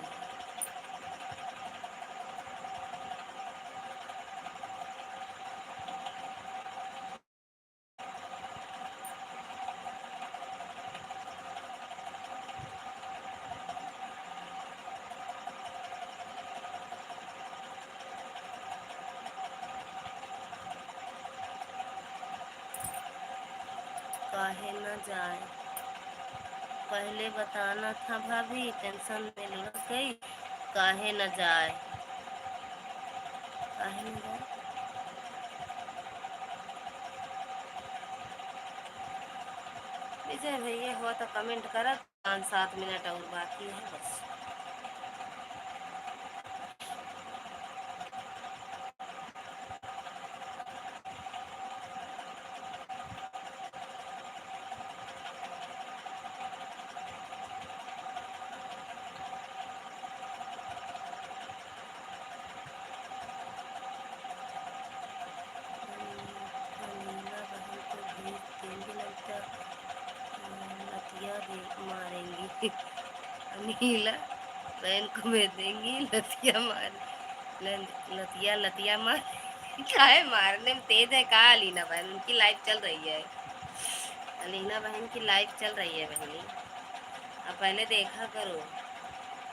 काहे न जाए, पहले बताना था भाभी, टेंशन में लुढ़क गई। काहे न जाए, काहे न जाए। विजय भैया हुआ तो कमेंट करा, 5-7 मिनट और बाकी है बस। नीला बहन को भेज देंगे, लगता लतिया दे मारेंगी। नीला बहन को भेज देंगी, लतिया मार लतिया लतिया मार। क्या है, मारने में तेज है का? अलीना बहन उनकी लाइव चल रही है, अलीना बहन की लाइव चल रही है बहनी, अब पहले देखा करो।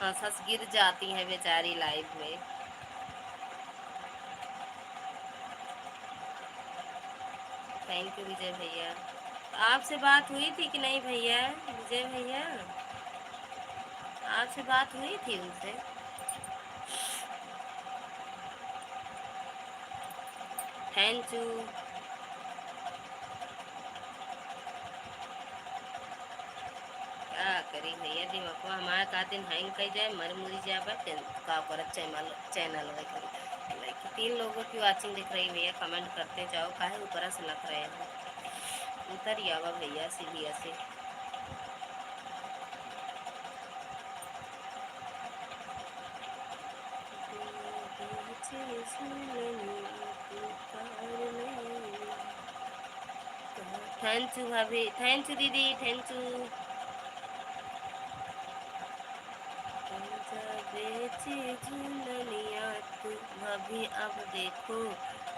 हंस हंस गिर जाती है बेचारी लाइव में। थैंक यू विजय भैया। आपसे बात हुई थी कि नहीं भैया? विजय भैया, आपसे बात हुई थी उनसे? Thank you. क्या करी भैया, दिमाग हमारा का दिन हैंग कर जाए, मर मुरी जाए, का पर चैनल चैनल 3 लोगों की वाचिंग दिख रही भैया, कमेंट करते जाओ, काहे ऊपर से लग रहे हो। उतर आवा भैया सीढ़िया से। थैंक यू भाभी, थैंक यू दीदी, थैंक यू। बेचे झूलनिया तू भाभी, अब देखो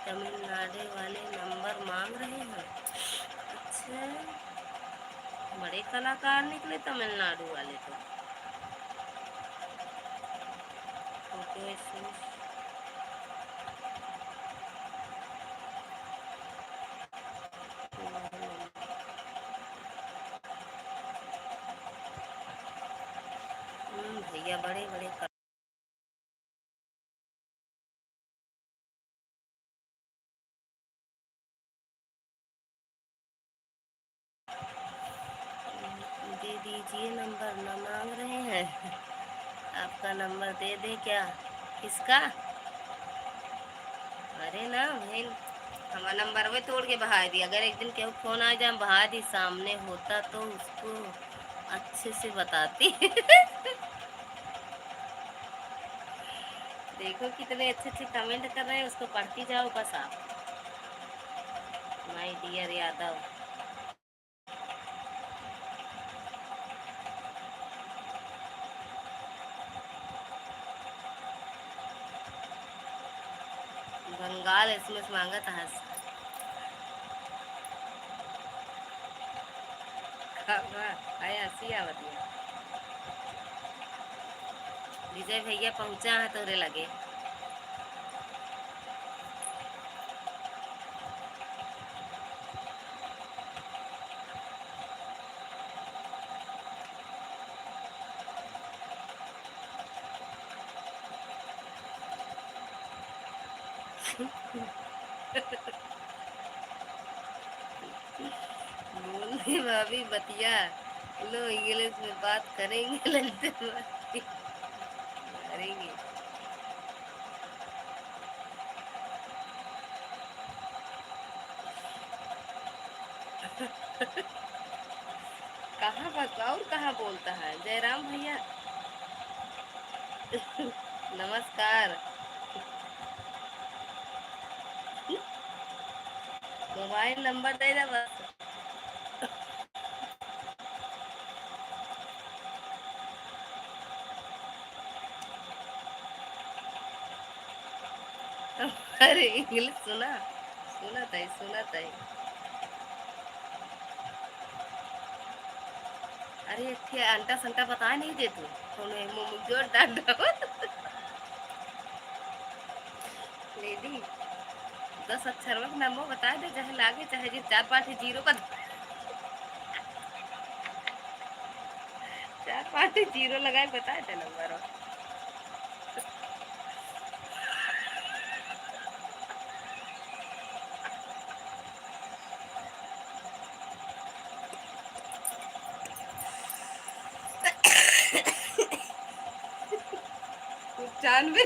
तमिलनाडु वाले नंबर मांग रहे हैं। अच्छा, बड़े कलाकार निकले तमिलनाडु वाले तो। फोटो भैया बड़े बड़े दे दीजिए, नंबर न मांग रहे हैं। आपका नंबर दे दे क्या? किसका? अरे ना भाई, हमारा नंबर वो तोड़ के बहा दी। अगर एक दिन केहू फोन आ जाए बहा दी, सामने होता तो उसको अच्छे से बताती। देखो कितने अच्छे अच्छे कमेंट कर रहे हैं, उसको पढ़ती जाओ बस आप। My dear Yadav. Bengal SMS मांगा था। आया हंसी आवत है। विजय भैया पहुंचा है तोरे लगे। बोलने भाभी बतिया लो, इंग्लिश में बात करेंगे। ललते करेंगे। कहाँ बस और कहाँ बोलता है जयराम भैया। नमस्कार। मोबाइल नंबर दे दे बस। अरे इंग्लिश सुना, सुना था। अरे थे अंटा संटा बता नहीं दे तू। जोर डांट दो। लेडी 10 अक्षर में नंबर बता दे, चाहे लागे चाहे जी 4 5 जीरो का। 4 5 जीरो लगाए बता दे नंबर। जानवे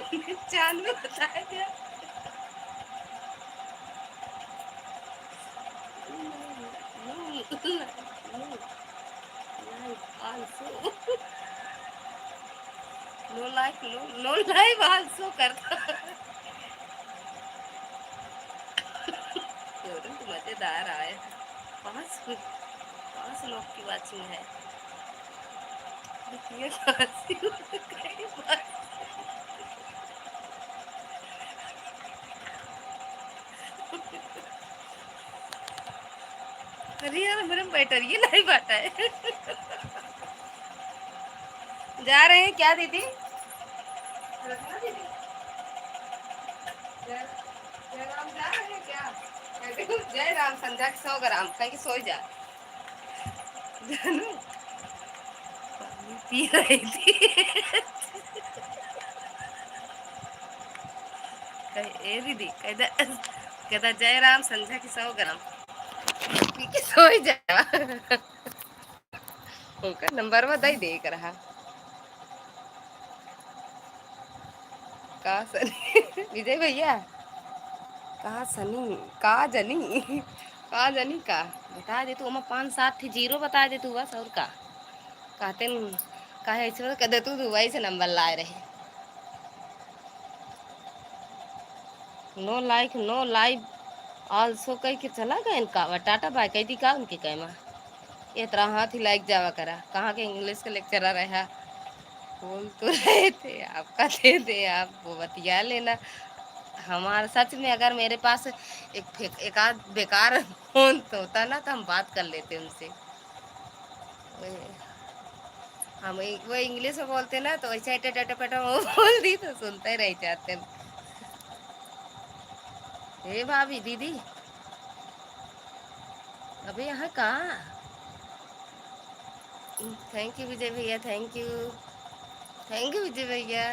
जानवे बताए थे। No like no live also करता। तुरंत मजेदार आए। 5 लोग की वाचिंग है। देखिए अरे यार मेरे बैटरी नहीं बाटा है। जा रहे हैं क्या दीदी? जय राम जा रहे हैं क्या? जय राम संध्या के 100 ग्राम कहीं सो जा। जानू पानी पी रही थी। ए दीदी कहता जय राम संध्या की 100 ग्राम पी के सो जा। उनका नंबर में दई देख रहा। कहा सनी विजय भैया, कहा सनी, कहा जनी, कहा जनी का बता दे तू। हमें 5 7 जीरो बता दे तू बस। और का कहते कहे ऐसे कह दे तू दुबई से नंबर लाए रहे। No like no live also कह के चला गए इनका टाटा बाय कह दी का उनके कहमा। ये तरह हाथ ही लाइक जावा करा। कहाँ के इंग्लिश के लेक्चरर रहा। बोल तो रहे थे आपका दे दे, आप वो बतिया लेना। हमारा सच में अगर मेरे पास एक आध बेकार फोन तो होता ना तो हम बात कर लेते उनसे। हम वो इंग्लिश में बोलते ना तो ऐसे टटा वो बोल दी तो सुनते रह जाते। हे भाभी दीदी अबे यहाँ कहाँ? थैंक यू विजय भैया, thank you. Thank you Vijay भैया।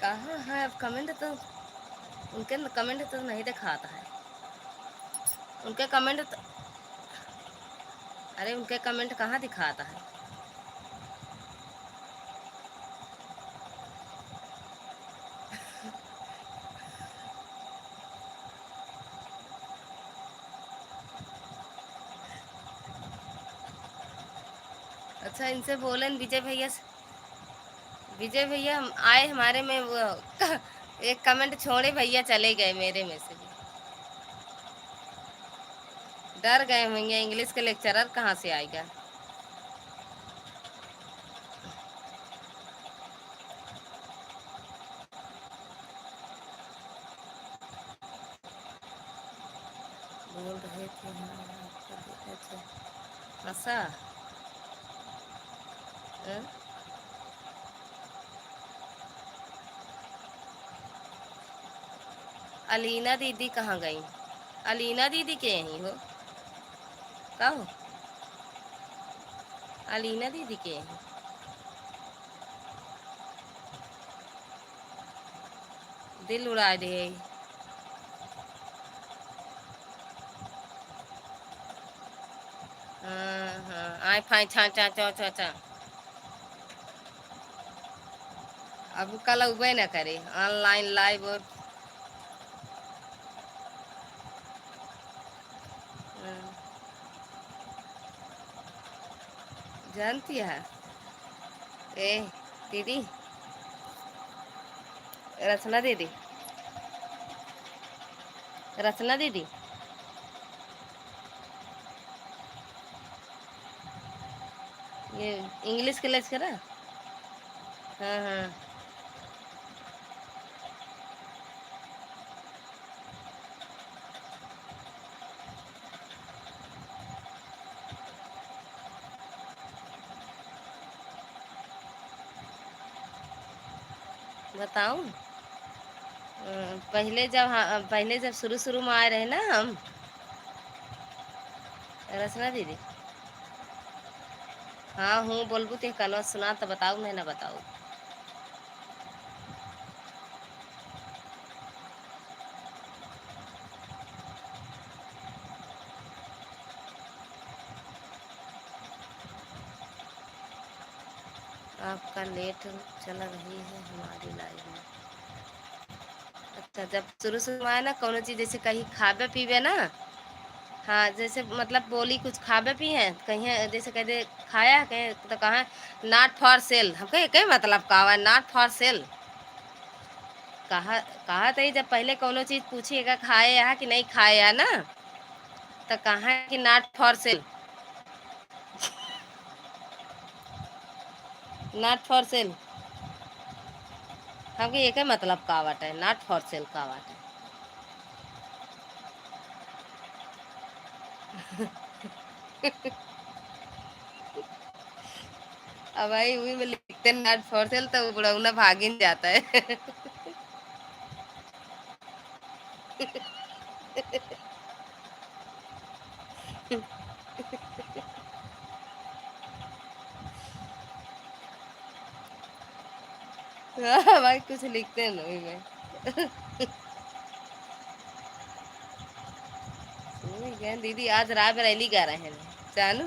कहाँ है अब कमेंट तो, उनके कमेंट तो नहीं दिखाता है। उनके कमेंट तो, अरे उनके कमेंट कहाँ दिखाता है। अच्छा इनसे बोले विजय भैया से, विजय भैया आए हमारे में वो एक कमेंट छोड़े भैया चले गए मेरे में से भी। डर गए होंगे, इंग्लिश के लेक्चरर कहाँ से आएगा। बोल रहे थे हाँ, आपका देखा था। ऐसा हाँ? अलीना दीदी कहाँ गई। अलीना दीदी के यहीं हो का हो। अलीना दीदी के यहीं दिल उड़ा दे। हाँ हाँ आए फाई छा चा चा चा चा। अब कल उबे न करे ऑनलाइन लाइव और जानती है ए दीदी, रचना दीदी, रचना दीदी ये इंग्लिश के लेक्चर है। हाँ हाँ बताऊं। पहले जब हाँ, पहले जब शुरू शुरू में आए रहे ना हम, रचना दीदी हाँ हूँ बोलबू तो कलवा सुना तो बताऊ मैं ना बताऊ। आपका लेट चल रही है हमारी लाइफ में। अच्छा जब शुरू शुरू में आए ना कोनो चीज़ जैसे कहीं खावे पीवे ना, हाँ जैसे मतलब बोली कुछ खावे पी है कहीं जैसे कहते खाया है कहीं तो कहाँ नॉट फॉर सेल, हम कहे कई मतलब का हुआ नॉट फॉर सेल। कहा कहा तो जब पहले कोनो चीज़ पूछिएगा खाए या कि नहीं खाए है ना, तो कहा कि not for sale, not for sale. हमके एक मतलब का वाट है नॉट फॉर सेल का वाट है। अब भाई वही में लिखते नॉट फॉर सेल तो बुढ़ौना भागिन जाता है। हाँ भाई कुछ लिखते हैं वही में। वही कहें, दीदी आज रात बरेली गा रहे हैं जानू।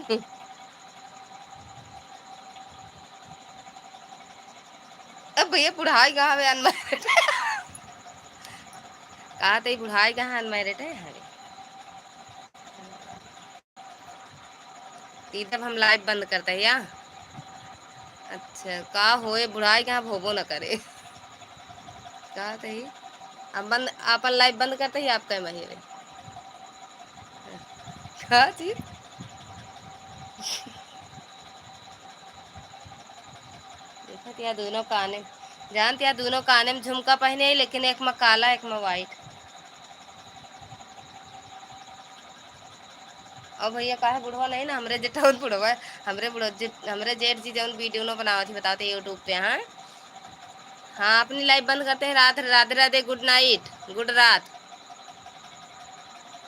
अब भैया बुढ़ाई कहाँ है अनमेरिड। कहा तो बुढ़ाई कहाँ अनमेरिड है हरे। दीदी अब हम लाइव बंद करते हैं या। अच्छा का होए बुढ़ाई कहाँ भोगो न करे। कहा तो ही हम बंद अपन लाइव बंद करते ही आप कहे महिरे हाँ जी। देखो तो यार दोनों काने, जानते यार दोनों काने में झुमका पहने ही लेकिन एक में काला एक में वाइट। और भैया काहे बुढ़वा नहीं ना हमरे जेठा बुढ़वा है। हमरे जेठ जी जौन वीडियो न बनावत थी बताते यूट्यूब पे। हाँ हाँ अपनी लाइव बंद करते हैं। रात Radhe Radhe good night good रात।